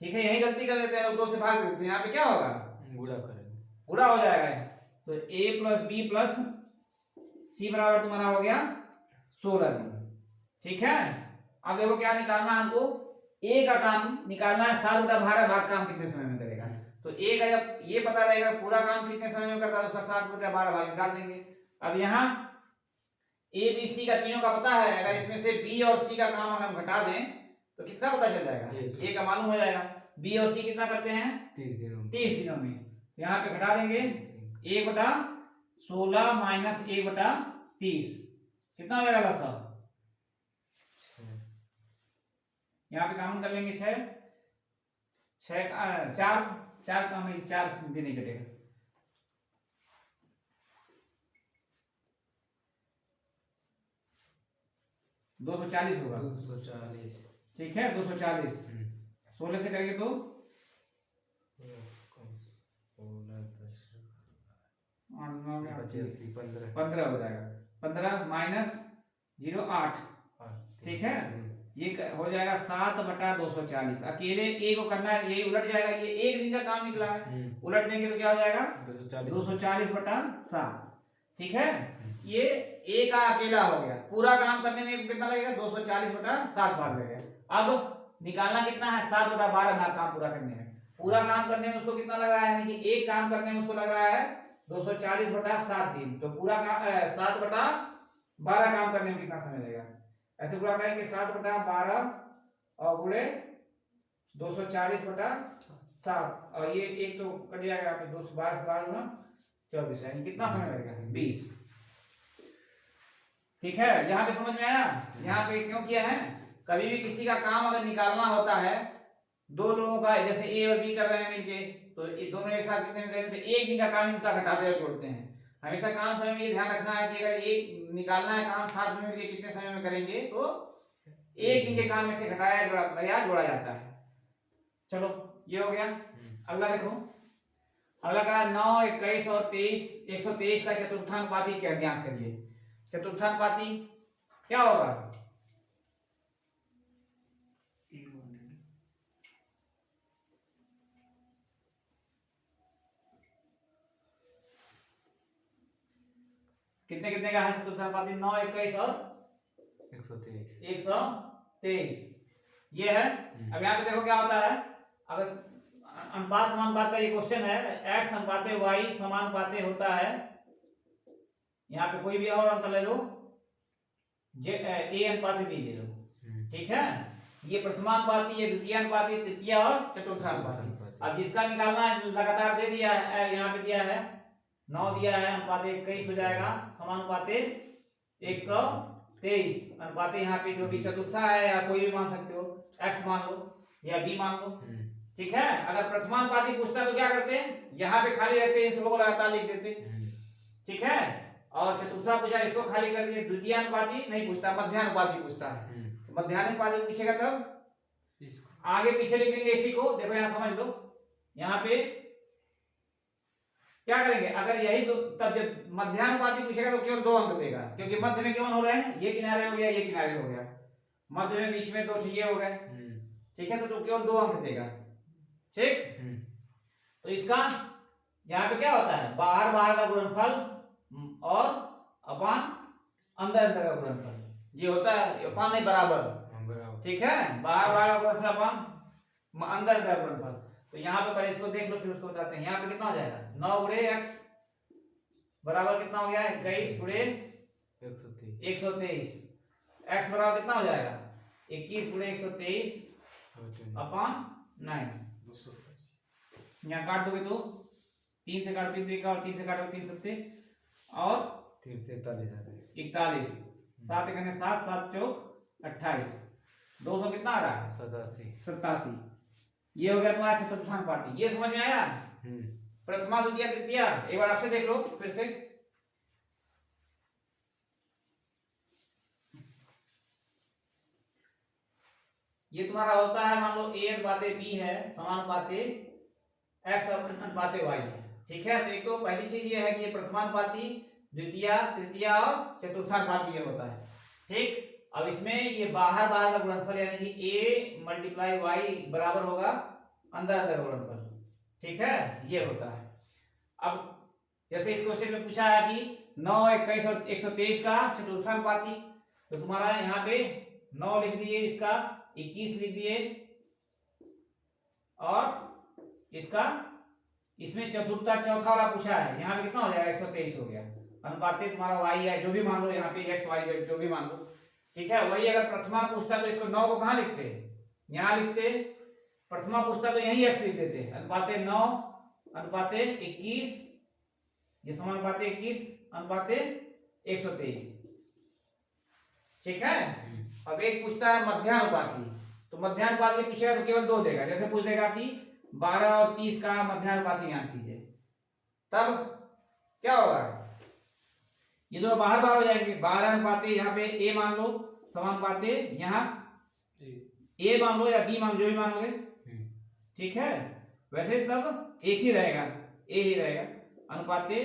ठीक है। यही गलती कर देते हैं लोग, 2 से भाग देते हैं। यहाँ पे क्या होगा? गुणा करेंगे, गुणा हो जाएगा। तो a plus b plus c बराबर तुम्हारा हो गया 16 दिन, ठीक है। अब देखो क्या निकालना है हमको, a का काम निकालना है 7/12 भाग काम कितने समय में करेगा। तो a का जब ये पता रहेगा पूरा काम कितने समय में करता है, उसका 7/12 भाग निकाल देंगे। अब यहाँ a b c का तीनों का पता है, अगर इसमें से b और c का काम अगर हम घटा दें तो कितना पता चल जाएगा? a का मालूम हो जाएगा। b और c कितना करते हैं? 30 दिनों में। यहाँ पे घटा देंगे 1/16 माइनस 1/30, कितना हो जाएगा सब? यहाँ पे काउंट कर लेंगे 6 4 का नहीं, 4 भी नहीं कटेगा, 240 होगा, 240, ठीक है। 240 16 से करेंगे तो 15 हो जाएगा, 15 माइनस 0 8, ठीक है। ये हो जाएगा 7/240। अकेले ए को करना है, यही उलट जाएगा, ये एक दिन का काम निकला है, उलट देंगे तो क्या हो जाएगा? 240/7, ठीक है। ये ए का अकेला हो गया, पूरा काम करने में कितना लगेगा? 240/7 भाग लगेगा। अब निकालना कितना है? 7/12 भाग काम पूरा करने में। पूरा काम करने में उसको कितना लग रहा है? यानी कि एक काम करने में उसको लग रहा है 240/7 दिन। तो पूरा काम 7/12 काम करने में कितना समय लगेगा? ऐसे पूरा करेंगे 7/12 और गुणे 240/7, और ये एक तो कट जाएगा, 212 24, यानी कितना समय लगेगा? 20, ठीक है। यहाँ पे समझ में आया? यहाँ पे क्यों किया है? कभी भी किसी का काम अगर निकालना होता है, दो लोगों का, जैसे ए और बी कर रहे हैं मिलके, तो ये दोनों एक साथ कितने में करेंगे? तो एक दिन का काम मिलता घटाते और जोड़ते हैं। हमेशा काम समय में ये ध्यान रखना है कि अगर एक निकालना है काम 7 मिनट के कितने समय में करेंगे, तो एक दिन के काम में से घटाया जोड़ा जाता है। चलो ये हो गया। अगला देखो, अगला का 9, 21 और 23, 123 का चतुर्थानुपाती क्या ज्ञात करिए। चतुर्थानुपाती क्या होगा? कितने कितने का है चतुर्थानुपाती? 9, 21 और 123। 123। ये है। अब यहाँ पे देखो क्या होता है, अगर अनुपात समानुपात का ये क्वेश्चन है, x अनुपाते y समानुपाते होता है, यहाँ पे कोई भी और अंक ले लो, a अनुपात b ले लो, ठीक है। ये प्रथमानुपाती, ये द्वितीयानुपाती, तृतीय और चतुर्थानुपाती। अब जिसका निकालना है लगातार दे दिया है, यहाँ पे दिया है 9 दिया है, अनुपाते 21 हो जाएगा, समानुपाते 123, अनुपाते यहाँ पे जो भी चतुर्था है या कोई भी मान सकते हो, x मान लो या b मान लो, ठीक है। अगर प्रथमानुपाती पूछता है तो क्या करते हैं, यहाँ पे खाली रहते हैं, इसको लगातार लिख देते, ठीक है। और चतुर्था पूछा, इसको खाली कर दिए। द्वितीयानुपाती नहीं पूछता, मध्यानुपाती पूछता है। मध्यानुपाती पूछेगा तब आगे पीछे लिख देंगे इसी को। देखो यहाँ समझ लो, यहाँ पे क्या करेंगे, अगर यही तो, तब जब मध्यानुपाती पूछेगा तो केवल 2 अंक देगा, क्योंकि मध्य में केवल हो रहे हैं, ये किनारे हो गया, ये किनारे हो गया, मध्य में बीच में 2 ये हो गए, ठीक है। तो केवल 2 अंक देगा, ठीक। तो इसका यहाँ पे क्या होता है, बाहर बाहर का गुणनफल और अपान अंदर अंदर का गुणनफल, ये होता है अपान नहीं बराबर, ठीक है। बाहर बाहर का गुणनफल अपान अंदर अंदर का गुणनफल। तो यहाँ पे पहले इसको देख लो, फिर उसको बताते हैं। यहाँ पे कितना हो जाएगा, 9 गुणे x बराबर कितना हो गया, 21 गुणे 123, x बराबर कितना हो जाएगा, 21 गुणे 123 अपान 9। यहाँ काट दोगे तो 3 से काट 3 और 3 से काटोगे 3 सत्ते और 3 से 41, 7 करने 7, 7 चौक 28, 200 कितना आ रहा है, 87। ये हो गया तुम्हारा चतुर्थानुपाती। ये समझ में आया, प्रथमा द्वितीय तृतीय। एक बार आपसे देख लो फिर से, ये तुम्हारा होता है, मान लो a अनुपाते b है, समानुपाते x अनुपाते y है, ठीक है। तो एक तो पहली चीज ये है कि ये प्रथमानुपाती, द्वितीय तृतीय और चतुर्थानुपाती ये होता है, ठीक। अब इसमें ये बाहर बाहर का गुणनफल यानी कि a मल्टीप्लाई y बराबर होगा अंदर अंदर का गुणनफल, ठीक है, ये होता है। अब जैसे इस क्वेश्चन में पूछा है कि 9, 21 और 123 का चतुर्थानुपाती, तो तुम्हारा यहाँ पे 9 लिख दिए, इसका 21 लिख दिए, और इसका इसमें चतुर्था चौथा वाला पूछा है, यहाँ पे कितना हो जाएगा, 123 हो गया। अनुपाते तुम्हारा y है, जो भी मान लो, यहाँ पे x y z जो भी मान लो, ठीक है। वही अगर प्रथमा पूछता तो इसको 9 को कहाँ लिखते, यहाँ लिखते, प्रथमा पूछता तो यही x लिख देते, अनुपाते 9 अनुपाते 21, ये समानुपाते 21 अनुपाते 123, ठीक है। अब एक पूछता है मध्यानुपाती, तो मध्यानुपाती पूछेगा तो केवल 2 देगा। जैसे पूछ देगा कि 12 और 30 का मध्यानुपाती ज्ञात कीजिए, तब क्या होगा, ये दोनों बाहर बाहर हो जाएंगे। 12 अनुपाते यहाँ पे a मान लो, समानुपाते यहाँ a मान लो या b मान लो, जो भी मानोगे, ठीक है। वैसे तब एक ही रहेगा, a ही रहेगा, अनुपाते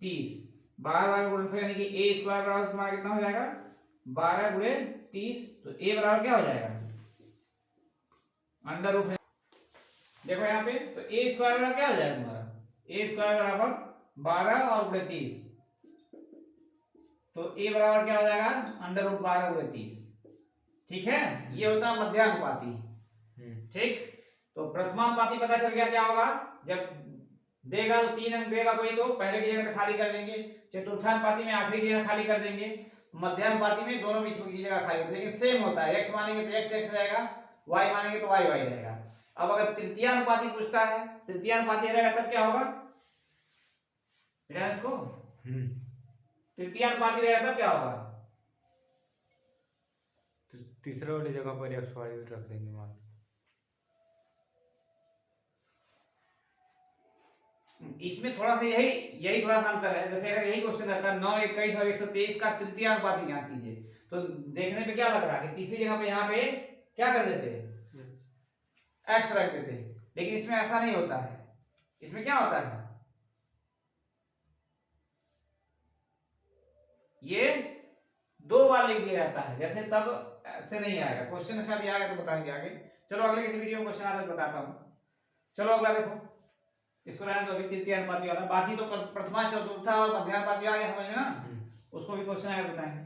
30, बाहर बाहर गुणनफल यानी कि a स्क्वायर बराबर तुम्हारा कितना हो जाएगा, 12 गुणे 30, तो a बराबर क्या हो जाएगा, अंडर रूट। देखो यहाँ पे, तो a स्क्वायर बराबर क्या हो जाएगा तुम्हारा, a स्क्वायर बराबर 12 और गुणे 30, तो a बराबर क्या हो जाएगा, अंडर रूट 12 गुणे 30, ठीक है। ये होता है मध्यानुपाती, ठीक। तो प्रथमानुपाती पता चल गया क्या होगा, जब देगा तो 3 अंक देगा कोई तो पहले की जगह पे खाली कर देंगे, चतुर्थानुपाती में आखिरी की जगह खाली कर देंगे, मध्यानुपाती में दोनों बीच की जगह खाली होती है, लेकिन सेम होता है, x मानेंगे तो x x रहेगा, y मानेंगे तो y y रहेगा। अब अगर तृतीयानुपाती पूछता है, तृतीयानुपाती रहेगा तब क्या होगा, इसको तृतीयानुपाती रहेगा तब क्या होगा, तीसरे वाली जगह पर x y रख देंगे मान। इसमें थोड़ा सा यही थोड़ा सा अंतर है। जैसे अगर यही क्वेश्चन रहता है 9, 21 और 123 का तृतीयानुपाती ज्ञात कीजिए, तो देखने पे क्या लग रहा है कि तीसरी जगह पे यहाँ पे क्या कर देते, x रख देते, लेकिन इसमें ऐसा नहीं होता है। इसमें क्या होता है, ये 2 बार लिख दिया जाता है, जैसे तब ऐसे नहीं आएगा। क्वेश्चन ऐसा भी आएगा तो बताएंगे आगे। चलो अगले किसी वीडियो में क्वेश्चन आता है तो बताता हूँ। चलो अगला देखो, इसको रहने दो, अभी तृतीयानुपाती वाला, बाकी तो प्रथमा चतुर्था और मध्यानुपाती आ गया समझ में ना, उसको भी क्वेश्चन आएगा बताएंगे।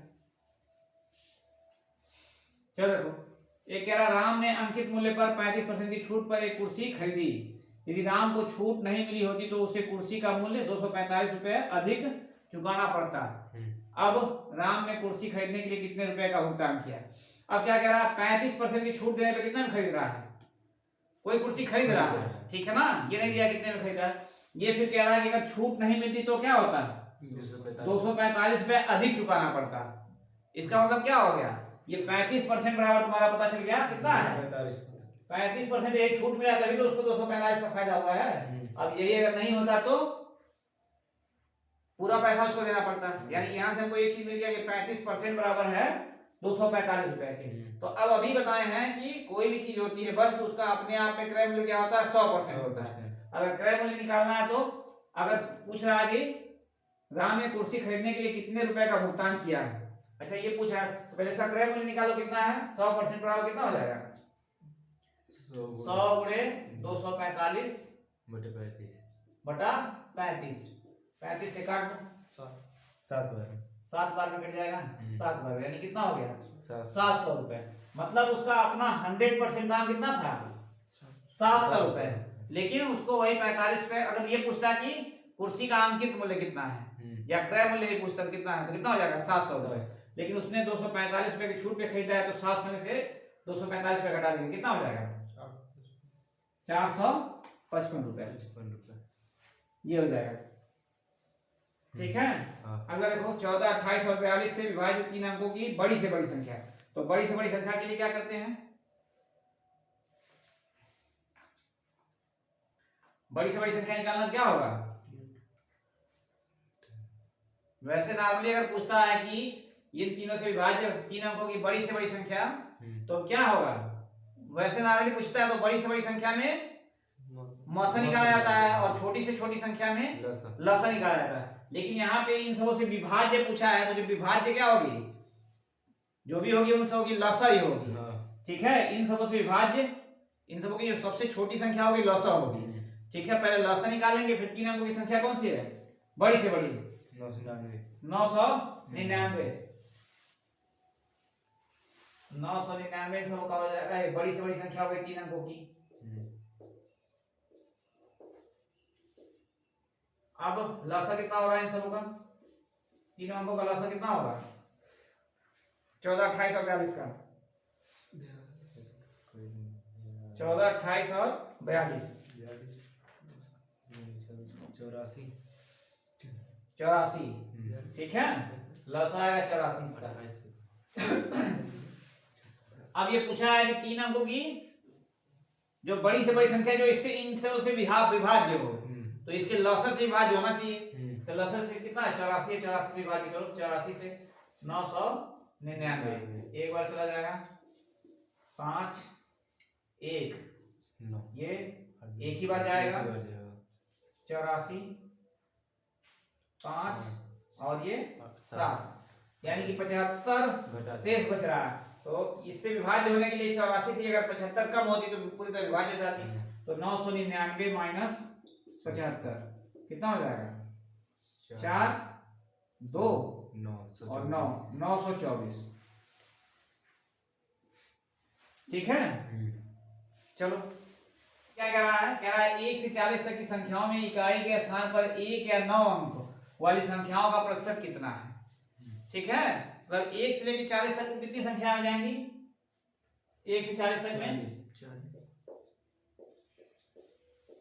चलो देखो, एक कह रहा राम ने अंकित मूल्य पर 35% की छूट पर एक कुर्सी खरीदी। यदि राम को छूट नहीं मिली होती तो उसे कुर्सी का मूल्य 245 रुपए अधिक चुकाना पड़ता। अब राम ने कुर्सी खरीदने के लिए कितने रुपए का भुगतान किया। अब क्या कह रहा है, 35% की छूट देने पे कितने में खरीद रहा है, कोई कुर्सी खरीद रहा है, ठीक है ना, ये नहीं दिया कितने में खरीदा। ये फिर कह रहा है कि अगर छूट नहीं मिलती तो क्या होता, 245 रुपए अधिक चुकाना पड़ता। इसका मतलब क्या हो गया, ये 35% बराबर तुम्हारा पता चल गया कितना है 35%। ये छूट मिला तभी तो उसको 245 का फायदा हुआ है। अब यही अगर नहीं होता तो पूरा पैसा उसको देना पड़ता। यानी यहाँ से हमको एक चीज मिल गया कि 35% बराबर है 245 रुपए के। तो अब अभी बताए हैं कि कोई भी चीज होती है बस उसका अपने आप में क्रय मूल्य क्या होता है, 100% होता है। अगर क्रय मूल्य निकालना है तो अगर पूछ रहा है कि राम ने कुर्सी खरीदने के लिए कितने रुपए का भुगतान किया है, अच्छा ये पूछा है तो पहले इसका क्रय मूल्य निकालो कितना है, 100% बराबर कितना हो जाएगा, 100 गुणे 245 बटा 35। 35 से काट दो 7 बार 7 बार में कट जाएगा 7 बार, यानी कितना हो गया 700 रुपए। मतलब उसका अपना 100% दाम कितना था 700 रुपए, लेकिन उसको वही 45 रुपए। अगर ये पूछता कि कुर्सी का अंकित मूल्य कितना है या क्रय मूल्य ये पूछता कितना है तो कितना हो जाएगा 700 रुपए, लेकिन उसने 245 रुपए की छूट पे खरीदा है तो 700 में से 245 रुपए घटा देंगे कितना हो जाएगा 455 रुपए, ये हो जाएगा। ठीक है, अगला देखो 14, 28 और 42 से विभाजित 3 अंकों की बड़ी से बड़ी संख्या। तो बड़ी से बड़ी संख्या के लिए क्या करते हैं, बड़ी से बड़ी संख्या निकालना क्या होगा, वैसे नॉर्मली अगर पूछता है कि इन तीनों से विभाजित 3 अंकों की बड़ी से बड़ी संख्या तो क्या होगा, वैसे नॉर्मली पूछता है तो बड़ी से बड़ी संख्या में मौसा निकाला जाता है और छोटी से छोटी संख्या में लसा निकाला जाता है। लेकिन यहाँ पे इन सबों से विभाज्य पूछा है तो जो विभाज्य क्या होगी, जो भी होगी उन सबों की लसा ही होगी। ठीक है, इन सबों से विभाज्य, इन सबों की जो सबसे छोटी संख्या होगी लसा होगी। ठीक है, पहले लसा निकालेंगे फिर 3 अंकों की संख्या कौन सी है बड़ी से बड़ी 999 इन सबों का हो जाएगा, ये बड़ी से बड़ी संख्या हो गई 3 अंकों की। अब लसा कितना हो रहा है इन सबों का, 3 अंकों का लसा कितना होगा 14, 28 और 42 का 14, 28 और 42 84। ठीक है, लसा आएगा 84 इसका। अब ये पूछा है कि 3 अंकों की जो बड़ी से बड़ी संख्या जो इससे इनसे उसे विभाज्य हो तो इसके लसा से विभाज्य होना चाहिए। तो लसा से कितना है 84, 84 से विभाज्य करो, 84 से 999 एक बार चला जाएगा 5 1 ये एक ही बार जाएगा 84 5 और ये 7 यानी कि 75 शेष बच रहा है। तो इससे विभाज्य होने के लिए 84 से अगर 75 कम होती तो पूरी तरह विभाज्य हो जाती। तो 999 माइनस 75 कितना हो जाएगा 4 2 और 9 924। ठीक है, चलो क्या कह रहा है, कह रहा है 1 से 40 तक की संख्याओं में इकाई के स्थान पर 1 या 9 अंक वाली संख्याओं का प्रतिशत कितना है। ठीक है, मतलब 1 से लेकर 40 तक कितनी संख्या आ जाएंगी, 1 से 40 तक में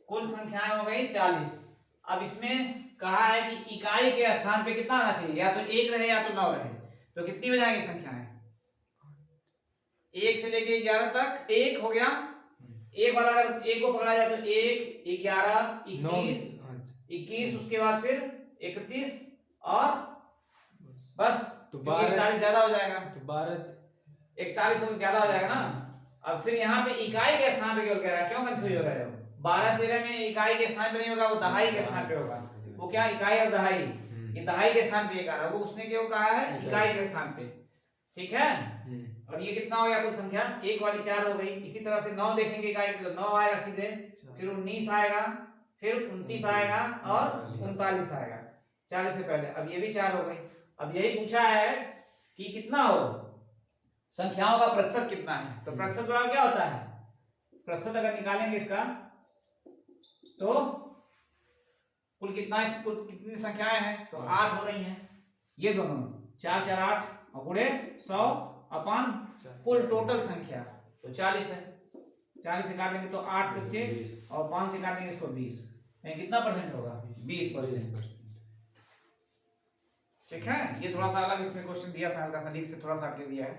कुल संख्याएं हो गई 40। अब इसमें कहा है कि इकाई के स्थान पे कितना आना चाहिए, या तो 1 रहे या तो 9 रहे। तो कितनी हो जाएंगी संख्याएं, 1 से लेके 11 तक 1 हो गया, एक वाला अगर 1 को पकड़ा जाए तो 1 11 21 उसके बाद फिर 31 और बस तो 41 ज्यादा हो जाएगा, तो 12 41 हो ज्यादा हो जाएगा ना। अब फिर यहाँ पे इकाई के स्थान पे केवल कह रहा है, क्यों कंफ्यूज हो रहे हो, 12 13 में इकाई के स्थान पे नहीं होगा, वो दहाई के स्थान पे होगा। वो क्या इकाई और दहाई, ये दहाई के स्थान पे कह रहा है, वो उसने क्यों कहा है इकाई के स्थान पे। ठीक है, और ये कितना हो गया कुल संख्या, 1 वाली 4 हो गई। इसी तरह से 9 देखेंगे इकाई तो 9 आएगा सीधे, फिर 19 आएगा, फिर 29 आएगा और 39 आएगा 40 से पहले। अब ये भी 4 हो गई। अब यही पूछा है कि कितना हो संख्याओं का प्रतिशत कितना है। तो प्रतिशत बराबर क्या होता है, प्रतिशत अगर निकालेंगे इसका तो कुल कितनी संख्याएं हैं, तो 8 हो रही हैं, ये दोनों 4 4 8 और गुणे 100 अपान कुल टोटल संख्या तो 40 है। 40 से काटेंगे तो 8 बच्चे और 5 से काटेंगे इसको 20, कितना परसेंट होगा, 20%। ठीक है, ये थोड़ा सा अलग इसमें क्वेश्चन दिया था, हल्का सा लीक से थोड़ा सा हटके दिया है।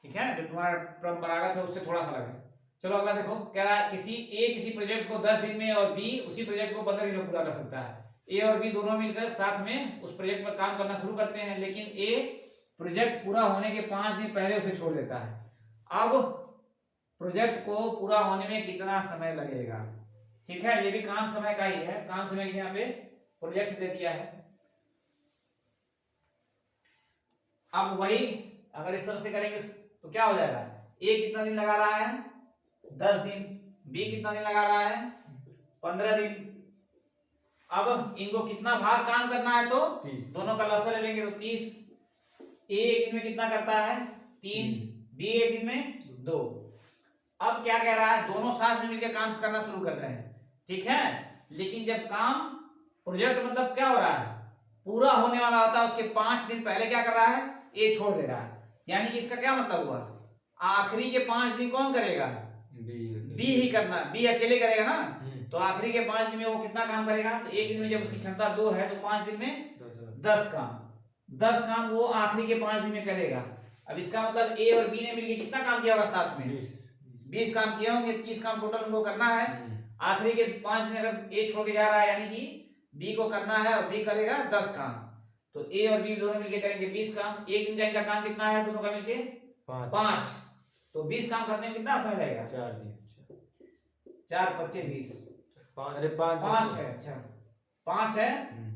ठीक है, जो तुम्हारा परंपरागत है उससे थोड़ा सा अलग है। चलो अगला देखो, कह रहा है किसी प्रोजेक्ट को 10 दिन में और बी उसी प्रोजेक्ट को 15 दिन में पूरा कर सकता है। ए और बी दोनों मिलकर साथ में उस प्रोजेक्ट पर काम करना शुरू करते हैं, लेकिन ए प्रोजेक्ट पूरा होने के 5 दिन पहले उसे छोड़ देता है। अब प्रोजेक्ट को पूरा होने में कितना समय लगेगा। ठीक है, ये भी काम समय का ही है, काम समय के यहाँ पे प्रोजेक्ट दे दिया है। अब वही अगर इस तरह से करेंगे तो क्या हो जाएगा, ए कितना दिन लगा रहा है, 10 दिन, बी कितना दिन लगा रहा है, 15 दिन। अब इनको कितना भाग काम करना है, तो 30, दोनों का लसा ले लेंगे तो 30। ए एक दिन में कितना करता है, 3, बी एक दिन में 2। अब क्या कह रहा है, दोनों साथ में मिलकर काम करना शुरू कर रहे हैं। ठीक है, लेकिन जब काम प्रोजेक्ट मतलब क्या हो रहा है, पूरा होने वाला होता है, उसके 5 दिन पहले क्या कर रहा है, ए छोड़ दे रहा है। यानी कि इसका क्या मतलब हुआ, आखिरी के 5 दिन कौन करेगा, बी ही करना, बी अकेले करेगा ना। तो आखिरी के 5 दिन में वो कितना काम करेगा, तो एक दिन में जब उसकी क्षमता 2 है तो 5 दिन में 10 काम वो आखिरी के 5 दिन में करेगा। अब इसका मतलब ए और बी ने मिलकर कितना काम किया होगा, साथ में 20 काम किए होंगे, 30 काम टोटल उनको करना है। आखिरी के 5 दिन अगर ए छोड़ के जा रहा है, यानी कि बी को करना है और बी करेगा 10 काम, तो ए और बी दोनों मिलकर करेंगे 20 काम। एक दिन का इनका काम कितना है दोनों का मिलके 5, तो 20 काम करने में कितना समय लगेगा, 4 दिन, 4 25 20, 5 है। अच्छा 5 है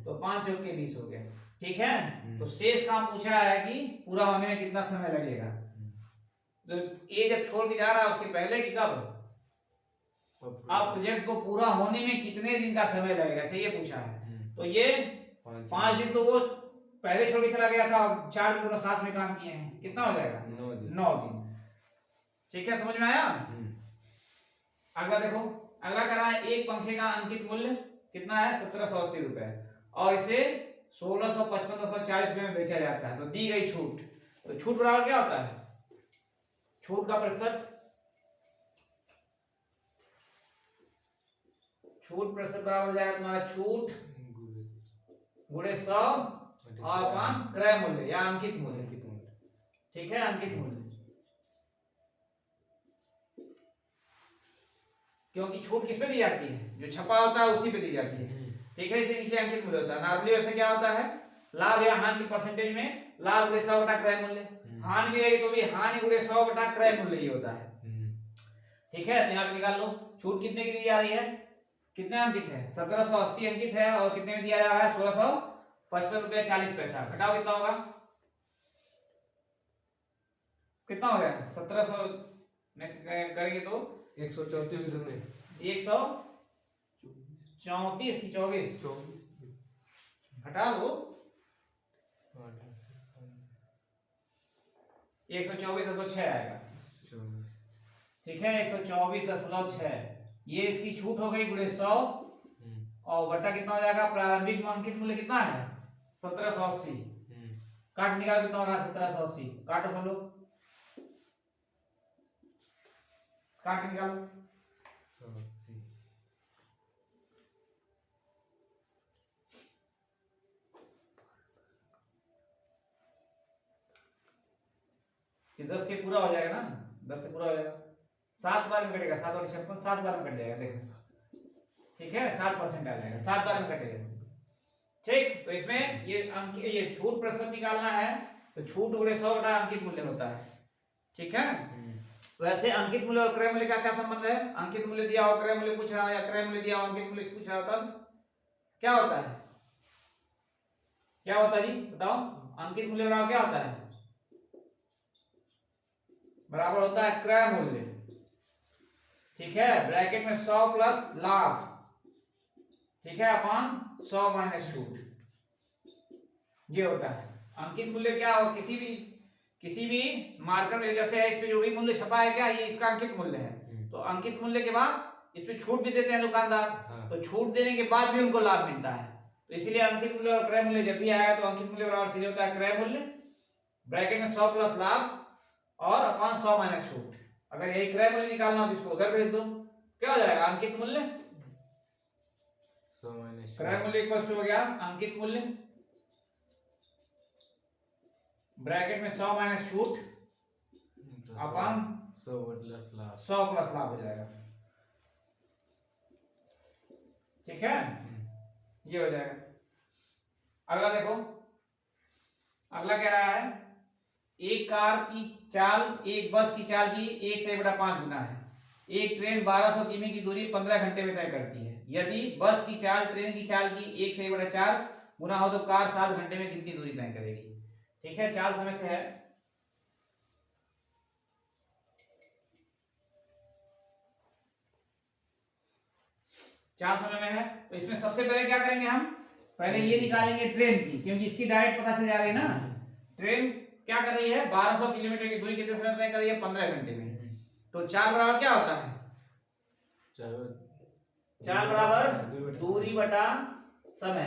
तो 5 जोड़ के 20 हो गया। ठीक है, तो शेष काम पूछा है कि पूरा होने में कितना समय लगेगा। तो ए जब छोड़ के जा रहा है उसके पहले कि कब, अब प्रोजेक्ट को पूरा होने में कितने दिन का समय लगेगा, ये पूछा है। तो ये 5 दिन तो वो पहले छोड़ के चला गया था, 4 दिन दोनों साथ में काम किए हैं, कितना हो जाएगा, 9 दिन। ठीक है, समझ में आया। अगला देखो, अगला कह रहा है एक पंखे का अंकित मूल्य कितना है, 1780 रुपए, और इसे 1655-1640 रुपए में बेचा जाता है। तो दी गई छूट, तो छूट बराबर क्या होता है, छूट का प्रतिशत, छूट प्रतिशत बराबर हो जाएगा तुम्हारा छूट गुणे 100 और अपान क्रय मूल्य या अंकित मूल्य। ठीक है, अंकित मूल्य, क्योंकि छूट किस पे दी जाती है, जो छपा होता है उसी पे दी जाती है। ठीक है, इसके नीचे अंकित मूल्य होता है। नॉर्मली वैसे क्या होता है, लाभ या हानि की परसेंटेज में लाभ गुणे 100 बटा क्रय मूल्य, हानि भी रहेगी तो भी हानि गुणे 100 बटा क्रय मूल्य ही होता है। ठीक है, तो यहाँ पे निकाल लो छूट कितने की दी जा रही है, कितने अंकित है, 1780 अंकित है, और कितने में दिया जा रहा है, 1655 रुपया 40 पैसा। घटाओ कितना होगा, कितना हो गया, 1700 नेक्स्ट करेंगे तो 134 रुपए, 134 की 24 हटा लो, 124.6 आएगा। ठीक है, 124.6 ये इसकी छूट हो गई गुणे 100 और बटा कितना हो जाएगा, प्रारंभिक अंकित मूल्य कितना है 1780, काट निकाल कितना होगा 1780, काटो सब लोग, काट निकालो, 180 कि 10 से पूरा हो जाएगा ना, 10 से पूरा हो जाएगा, 7 बार में कटेगा, 7 और 56 7 बार में कट जाएगा, देखो। ठीक है, 7% आ जाएगा, 7 बार में कटेगा। ठीक, तो इसमें ये अंक, ये छूट प्रतिशत निकालना है, तो छूट गुणे 100 बटा अंकित मूल्य होता है। ठीक है, वैसे अंकित मूल्य और क्रय मूल्य का क्या संबंध है, अंकित मूल्य दिया हो क्रय मूल्य पूछ रहा है, या क्रय मूल्य दिया हो अंकित मूल्य पूछ रहा हो, तब क्या होता है, क्या होता है जी बताओ, अंकित मूल्य बराबर क्या होता है, बराबर होता है क्रय मूल्य। ठीक है, ब्रैकेट में 100 प्लस लाभ, ठीक है, अपान 100 माइनस छूट, ये होता है। अंकित मूल्य क्या हो, किसी भी मार्कर में जैसे है इस पे जो भी मूल्य छपा है क्या, ये इसका अंकित मूल्य है, तो अंकित मूल्य के बाद इस पे छूट भी देते हैं दुकानदार, हाँ। तो छूट देने के बाद भी उनको लाभ मिलता है। तो इसीलिए अंकित मूल्य और क्रय मूल्य जब भी आएगा तो अंकित मूल्य बराबर सीधे होता है क्रय मूल्य, ब्रैकेट में 100 प्लस लाभ और अपान 100 माइनस छूट। अगर यही क्रय मूल्य निकालना हो तो इसको उधर भेज दो, क्या हो जाएगा अंकित मूल्य 100 माइनस क्रय मूल्य इक्वल टू हो गया अंकित मूल्य, ब्रैकेट में 100 माइनस छूट अपान 100 प्लस लाभ 100 प्लस लाभ हो जाएगा। ठीक है, ये हो जाएगा। अगला देखो, अगला कह रहा है एक कार की चाल एक बस की चाल की 1/5 गुना है। एक ट्रेन 1200 किमी की दूरी 15 घंटे में तय करती है। यदि बस की चाल ट्रेन की चाल की 1/4 गुना हो तो कार 7 घंटे में कितनी दूरी तय करेगी। ठीक है, चाल समय से है। चाल समय में है तो इसमें सबसे पहले क्या करेंगे हम, पहले ये निकालेंगे ट्रेन की, क्योंकि इसकी डायरेक्ट पता चल जा रही है ना। ट्रेन क्या कर रही है, 1200 किलोमीटर की दूरी कितने समय तय कर रही है, 15 घंटे में। तो चाल बराबर क्या होता है, चाल बराबर दूरी बटा समय।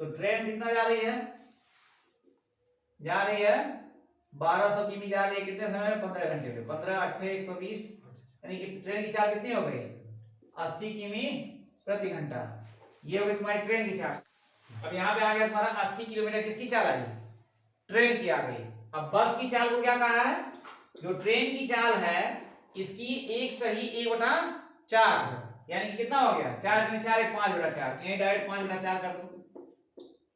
तो ट्रेन कितना जा रही है, जा रही है 1200 किमी जा रही है, कितने समय में, 15 घंटे में। 15 8 120, यानी कि ट्रेन की चाल कितनी हो गई, 80 किमी प्रति घंटा। ये हो गई तुम्हारी ट्रेन की चाल। अब यहाँ पे आ गया तुम्हारा 80 किलोमीटर किसकी चाल आई, ट्रेन की आ गई। अब बस की चाल को क्या कहा है, जो ट्रेन की चाल है इसकी 1 सही 1/4, यानी कि कितना हो गया, 4 गुने 4 5/4, ये डायरेक्ट 5/4 कर दो,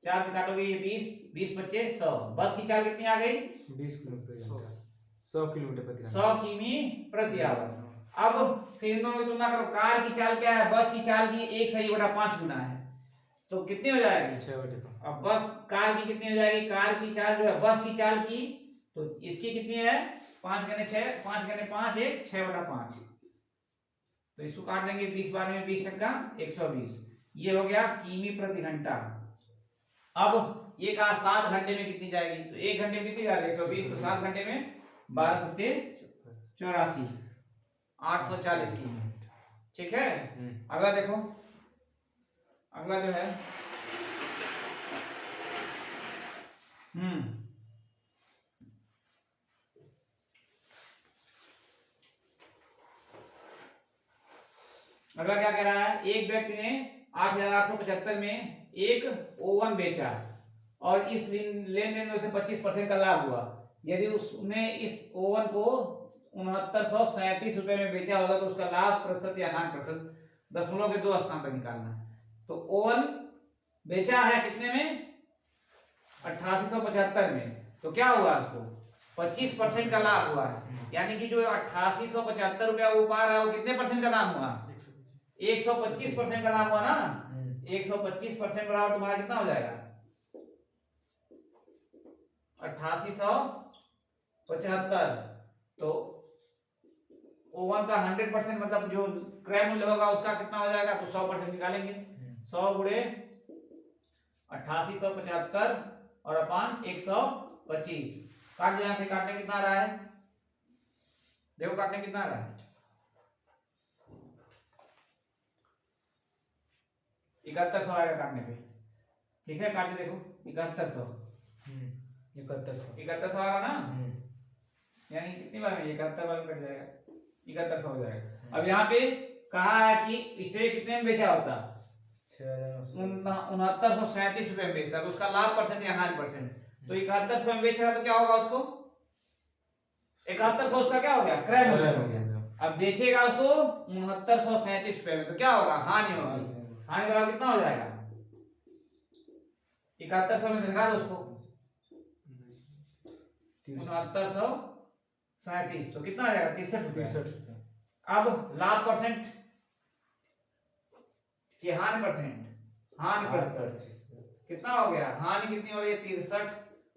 4 से काटोगे ये 20, 20 बच्चे 100। बस की चाल कितनी आ गई, 20 किलोमीटर 100 किलोमीटर प्रति घंटा, 100 किमी प्रति आवर। अब फिर इन दोनों की तुलना करो, कार की चाल क्या है, बस की चाल की 1 सही 1/5 गुना है, तो कितनी हो जाएगी 6/5। अब बस कार की कितनी हो जाएगी, कार की चाल जो है बस की चाल की, तो इसकी कितनी है 5 गुने 6, 5 गुने 5 1 6/5। तो इसको काट देंगे 20 बार में 20 छक्का 120, ये हो गया किमी प्रति घंटा। अब ये कहा 7 घंटे में कितनी जाएगी, तो 1 घंटे में कितनी जा रही है 120, तो 7 घंटे में 12 सत्ते 84 840 किमी। ठीक है, अगला देखो, अगला जो है अगला क्या कह रहा है, एक व्यक्ति ने 8875 में एक ओवन बेचा और इस लेन देन में उसे 25% का लाभ हुआ। यदि उसने इस ओवन को 6937 रुपए में बेचा होगा तो उसका लाभ प्रतिशत या हानि प्रतिशत दशमलव के 2 स्थान तक निकालना है। तो ओवन बेचा है कितने में, 8875 में, तो क्या हुआ उसको 25% का लाभ हुआ है, यानी कि जो 8875 रुपया वो पा रहा है वो कितने परसेंट का दाम हुआ, 125% का दाम हुआ ना। 125% बराबर तुम्हारा कितना हो जाएगा 8875। तो ओवन का 100% मतलब जो क्रय मूल्य होगा उसका कितना हो जाएगा, तो 100% निकालेंगे। 100 गुणे 8875 और अपान 125, काट दो, यहां से काटने कितना आ रहा है, देखो काटने कितना आ रहा है, 7100 आएगा काटने पे। ठीक है, काट के देखो 7100 7100 आ रहा ना, यानी कितनी बार में 71 बार में कट जाएगा, 7100 हो जाएगा। अब यहाँ पे कहा है कि इसे कितने में बेचा होता, 6937 रुपए में बेचता, तो उसका लाभ परसेंट या हानि परसेंट, तो 7100 में बेच रहा तो क्या होगा उसको 7100 उसका क्या हो गया क्रय मूल्य हो गया। अब बेचेगा उसको 6937 रुपए में, तो क्या होगा हानि होगी, हानि बराबर कितना हो जाएगा 7100 में से घटा दो उसको 6937, तो कितना आ जाएगा 63 रुपए। अब लाभ परसेंट कि हानि परसेंट, हानि प्रतिशत कितना हो गया, हानि कितनी हो रही है 63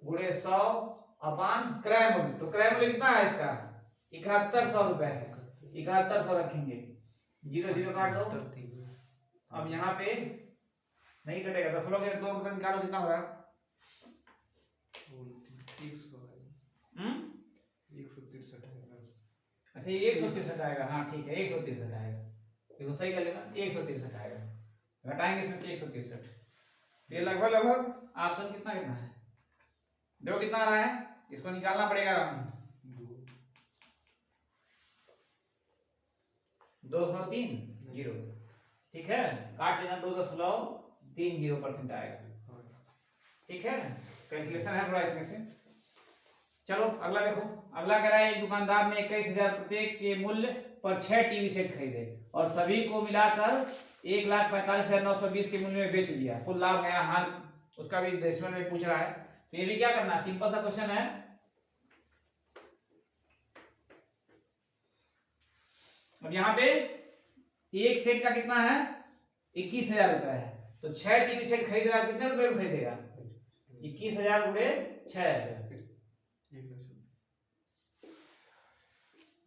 गुणे 100 अपान क्रय मूल्य, तो क्रय मूल्य कितना है इसका 7100 रुपए है, 7100 रखेंगे, 0 0 काट दो। अब यहाँ पे नहीं कटेगा, दशमलव के 2 निकालो कितना होगा अच्छा ये 163 आएगा, हाँ ठीक है 163 आएगा, देखो सही कर लेना 163 आएगा, घटाएंगे इसमें से 163, ये लगभग लगभग ऑप्शन कितना कितना है, देखो कितना आ रहा है, इसको निकालना पड़ेगा, 2.3 जीरो, ठीक है, काट लेना 2.30% आएगा, ठीक है, कैलकुलेशन है थोड़ा इसमें से। चलो अगला देखो, अगला कह रहा है एक दुकानदार ने 21,000 प्रत्येक के मूल्य पर 6 टीवी सेट खरीदे और सभी को मिलाकर 1,45,920 के मूल्य में बेच दिया, कुल लाभ गया हार, उसका भी डेसिमल में पूछ रहा है, तो ये भी क्या करना, सिंपल सा क्वेश्चन है, अब यहाँ पे एक सेट का कितना है 21,000 रुपए है, तो 6 टीवी सेट खरीद रहा है, कितने रुपए में खरीदेगा, 21,000 गुणे 6,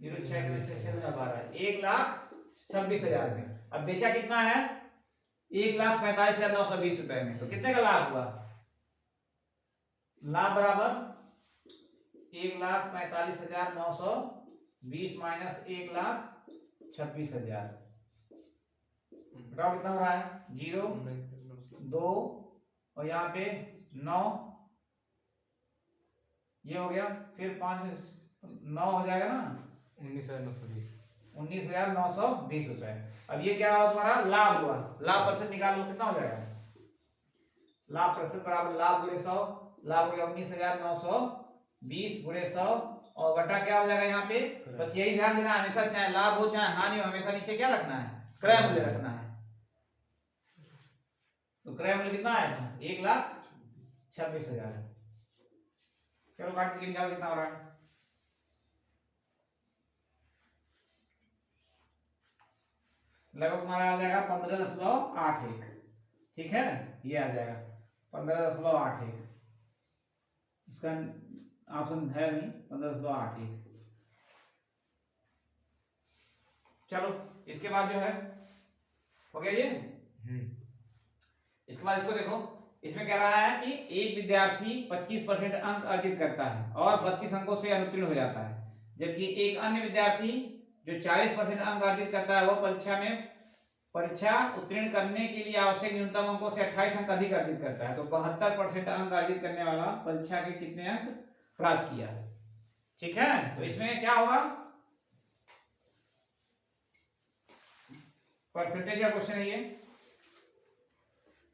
1,26,000 में, अब बेचा कितना है 1,45,920 रुपए में, तो कितने का लाभ हुआ, लाभ बराबर 1,45,920 माइनस 1,26,000, बताओ कितना हो रहा है, 0 2 और यहाँ पे 9, ये हो गया, फिर 5 में 9 हो जाएगा ना, 19,920 रुपए। अब ये क्या हुआ तुम्हारा लाभ हुआ, लाभ प्रतिशत निकाल लो कितना हो जाएगा, लाभ प्रतिशत बराबर लाभ गुणे 100, लाभ हो गया 19,920 गुणे 100 और बटा क्या हो जाएगा यहाँ पे, बस यही ध्यान देना हमेशा, चाहे लाभ हो चाहे हानि हो, हमेशा नीचे क्या रखना है, क्रय मूल्य रखना है, तो क्रय मूल्य कितना आया था 1,26,000, चलो काट के निकाल कितना हो रहा है, लगभग तुम्हारा आ जाएगा 15.81, ठीक है, ये आ जाएगा 15.81, इसका ऑप्शन है नहीं, 15.81, चलो इसके बाद जो है हो गया ये, इसके बाद इसको देखो, इसमें कह रहा है कि एक विद्यार्थी 25% अंक अर्जित करता है और 32 अंकों से अनुत्तीर्ण हो जाता है, जबकि एक अन्य विद्यार्थी जो 40% अंक अर्जित करता है वह परीक्षा उत्तीर्ण करने के लिए आवश्यक न्यूनतम अंकों से 28 अंक अधिक अर्जित करता है, तो 72% अंक अर्जित करने वाला परीक्षा के कितने अंक प्राप्त किया, ठीक है, तो इसमें क्या होगा, परसेंटेज का क्वेश्चन है ये,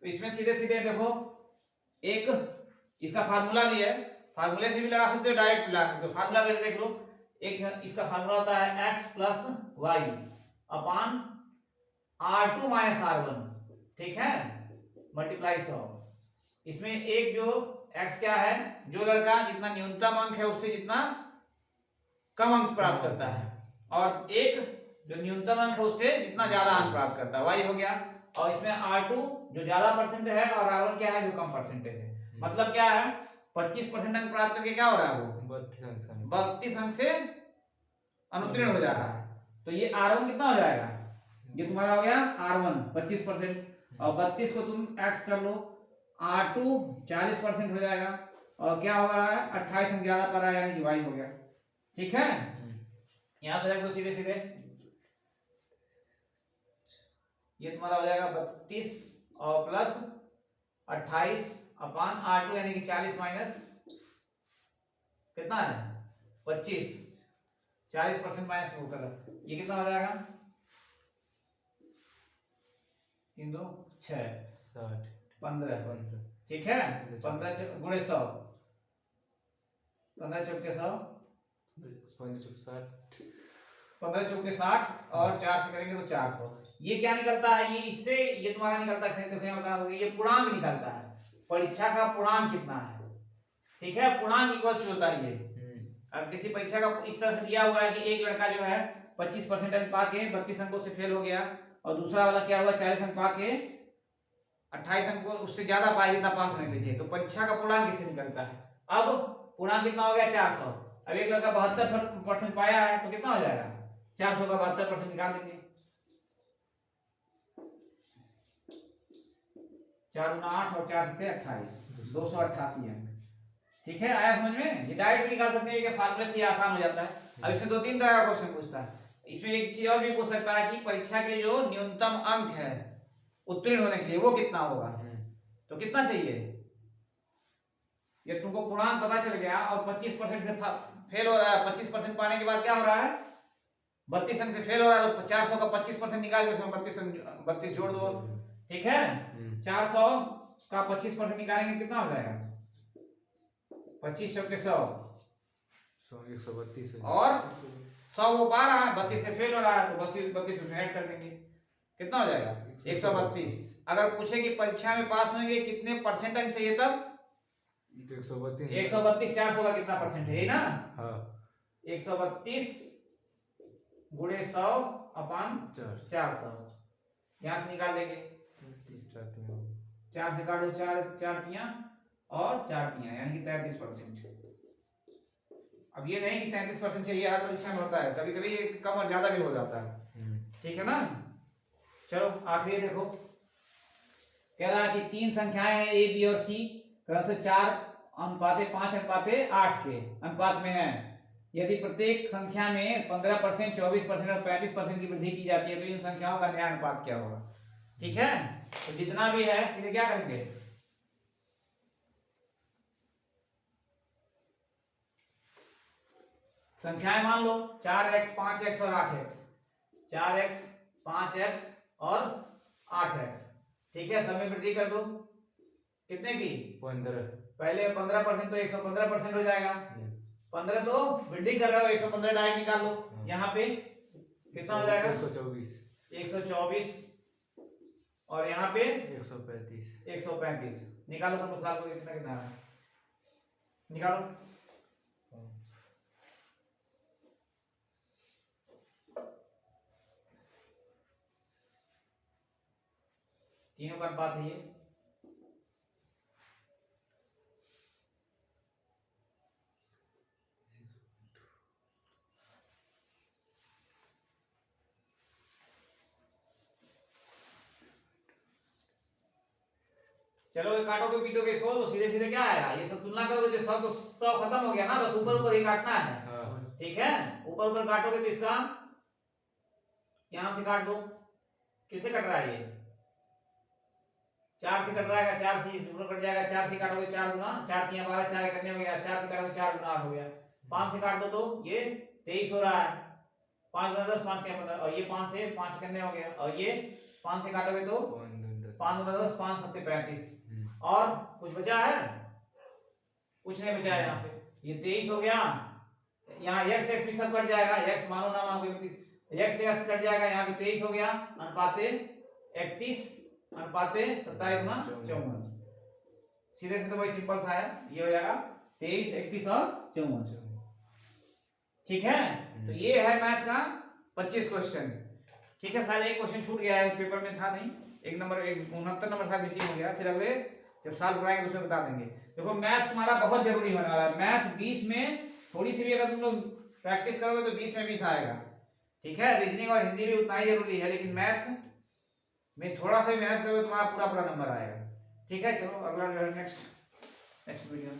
तो इसमें सीधे सीधे देखो, एक इसका फार्मूला भी है, फार्मूले से भी लगा सकते हो, डायरेक्ट लगा सकते हो, फार्मूला देख लो, एक इसका फार्मूला होता है x प्लस वाई अपान R2 माइनस R1, ठीक है, मल्टीप्लाई 100, इसमें एक जो x क्या है, जो लड़का जितना न्यूनतम अंक है उससे जितना कम अंक प्राप्त करता है, और एक जो न्यूनतम अंक है उससे जितना ज्यादा अंक प्राप्त करता है, y हो गया, और इसमें R2 जो ज्यादा परसेंट है और R1 क्या है जो कम परसेंटेज है, मतलब क्या है 25% अंक प्राप्त करके क्या हो रहा है, वो 32 अंक से अनुत्तीर्ण हो जा रहा है, तो ये R1 कितना हो जाएगा, ये तुम्हारा हो गया R1 25%, और 32 को तुम x कर लो, R2 40% हो जाएगा, और क्या हो रहा है 28 अंक ज्यादा पड़ रहा है, यानी कि y हो गया, ठीक है, यहां से देखो सीधे सीधे ये तुम्हारा हो जाएगा 32 और प्लस 28 अपान R2 यानी कि 40 माइनस कितना है 25, 40% माइनस वो कर, ये कितना हो जाएगा 3 2 6 15, ठीक है, 15 गुणे 100, 15 चौके 100, 15 चौके 60 और 4 से करेंगे तो 400, ये क्या निकलता है, ये इससे ये तुम्हारा निकलता है, ये पूर्णांक निकलता है, परीक्षा का पूर्णांक कितना है, ठीक है, पूर्णांक इक्वल होता है ये, अब किसी परीक्षा का इस तरह से दिया हुआ है कि एक लड़का जो है 25% अंक पाके 32 अंकों से फेल हो गया, और दूसरा वाला क्या हुआ 40 अंक पाके 28 अंक को उससे ज्यादा पाया जितना पास होने के लिए, तो परीक्षा का पूर्णांक किससे निकलता है, अब पूर्णांक कितना हो गया 400, अब एक लड़का 72% पाया है तो कितना हो जाएगा 400 का 72% निकाल देंगे, 4 × 8 और 4 × 28 288 अंक, ठीक है, आया समझ में? ये डायरेक्ट भी निकाल सकते हैं कि फार्मूला से आसान हो जाता है। अब इसमें दो तीन तरह का क्वेश्चन पूछता है। इसमें एक चीज और भी पूछ सकता है कि परीक्षा के जो न्यूनतम अंक है उत्तीर्ण होने के लिए वो कितना होगा, तो कितना चाहिए? ये तुमको पूर्णांक पता चल गया और 25% से फेल हो रहा है, 25% पाने के बाद क्या हो रहा है, 32 अंक से फेल हो रहा है, तो 400 का 25% निकाल के उसमें 32 जोड़ दो। ठीक है, 400 का 25% निकालेंगे कितना हो जाएगा? 25 के 100 132 और 100 वो पा रहा है, 32 से फेल हो रहा है, तो 32 उसमें ऐड कर देंगे, कितना हो जाएगा? 132। अगर पूछे कि परीक्षा में पास होने के लिए कितने परसेंट अंक चाहिए तब 132 400 का कितना परसेंट है, यही ना? हाँ 132 गुणे 100 अपान 400 यहाँ से निकाल देंगे। 4 से काटो, 4 तियां और 4 तियां यानी कि 33%। अब ये नहीं कि 33% चाहिए, हर परीक्षा में होता है, कभी कभी कम और ज्यादा भी हो जाता है। ठीक है ना? चलो आखिरी देखो, कह रहा है कि 3 संख्याएं हैं ए बी और सी, क्रमशः 4:5:8 के अनुपात में है। यदि प्रत्येक संख्या में 15%, 24% और 35% की वृद्धि की जाती है तो इन संख्याओं का नया अनुपात क्या होगा? ठीक है, तो जितना भी है सीधे क्या करेंगे, संख्याएं मान लो 4x 5x और 8x, 4x 5x और 8x। ठीक है, सब में वृद्धि कर दो, कितने की? 15। पहले 15% तो 115% हो जाएगा, 15 तो वृद्धि कर रहा हो, 115 डायरेक्ट निकाल लो। यहाँ पे कितना हो जाएगा? 124 और यहाँ पे 135 निकालो, तो निकाल लो कितना कितना है, निकालो। तीनों का अनुपात है ये। चलो ये काटोगे पीटोगे इसको तो सीधे सीधे क्या आया, ये सब तुलना करोगे तो 100 तो 100 खत्म हो गया ना, बस ऊपर ऊपर ही काटना है। ठीक है, ऊपर ऊपर काटोगे तो इसका यहां से काट दो, किससे कट रहा है ये? 4 से कट रहा है, 4 से ऊपर कट जाएगा, 4 से काटोगे 4 गुना 4 3 12 4 करने हो गया, 4 से काटोगे 4 गुना 8 हो गया। 5 से काट दो तो ये 23 हो रहा है, 5 गुना 10 5 से 15 और ये 5 से 5 करने हो गया, और ये 5 से काटोगे तो 5 गुना 10 5 7 35। और कुछ बचा है? कुछ नहीं बचा है। यहाँ पे ये 23 हो गया, यहाँ x x भी सब कट जाएगा, x मानो ना मानो x से x कट जाएगा, यहाँ पे 23 हो गया, अनुपाते 31 अनुपाते 27 गुना 54। सीधे से तो वही सिंपल सा है, ये हो जाएगा 23 31 और 54। ठीक है, तो ये है मैथ का 25 क्वेश्चन। ठीक है, शायद एक क्वेश्चन छूट गया है, पेपर में था नहीं, 69 नंबर था, मिसिंग हो गया, फिर अगले जब साल बनाएंगे उसमें बता देंगे। देखो मैथ तुम्हारा बहुत जरूरी होने वाला है, मैथ 20 में थोड़ी सी भी अगर तुम लोग प्रैक्टिस करोगे तो 20 में 20 आएगा। ठीक है, रीजनिंग और हिंदी भी उतना ही जरूरी है, लेकिन मैथ में थोड़ा सा मेहनत करोगे तुम्हारा पूरा नंबर आएगा। ठीक है, चलो अगला नेक्स्ट वीडियो में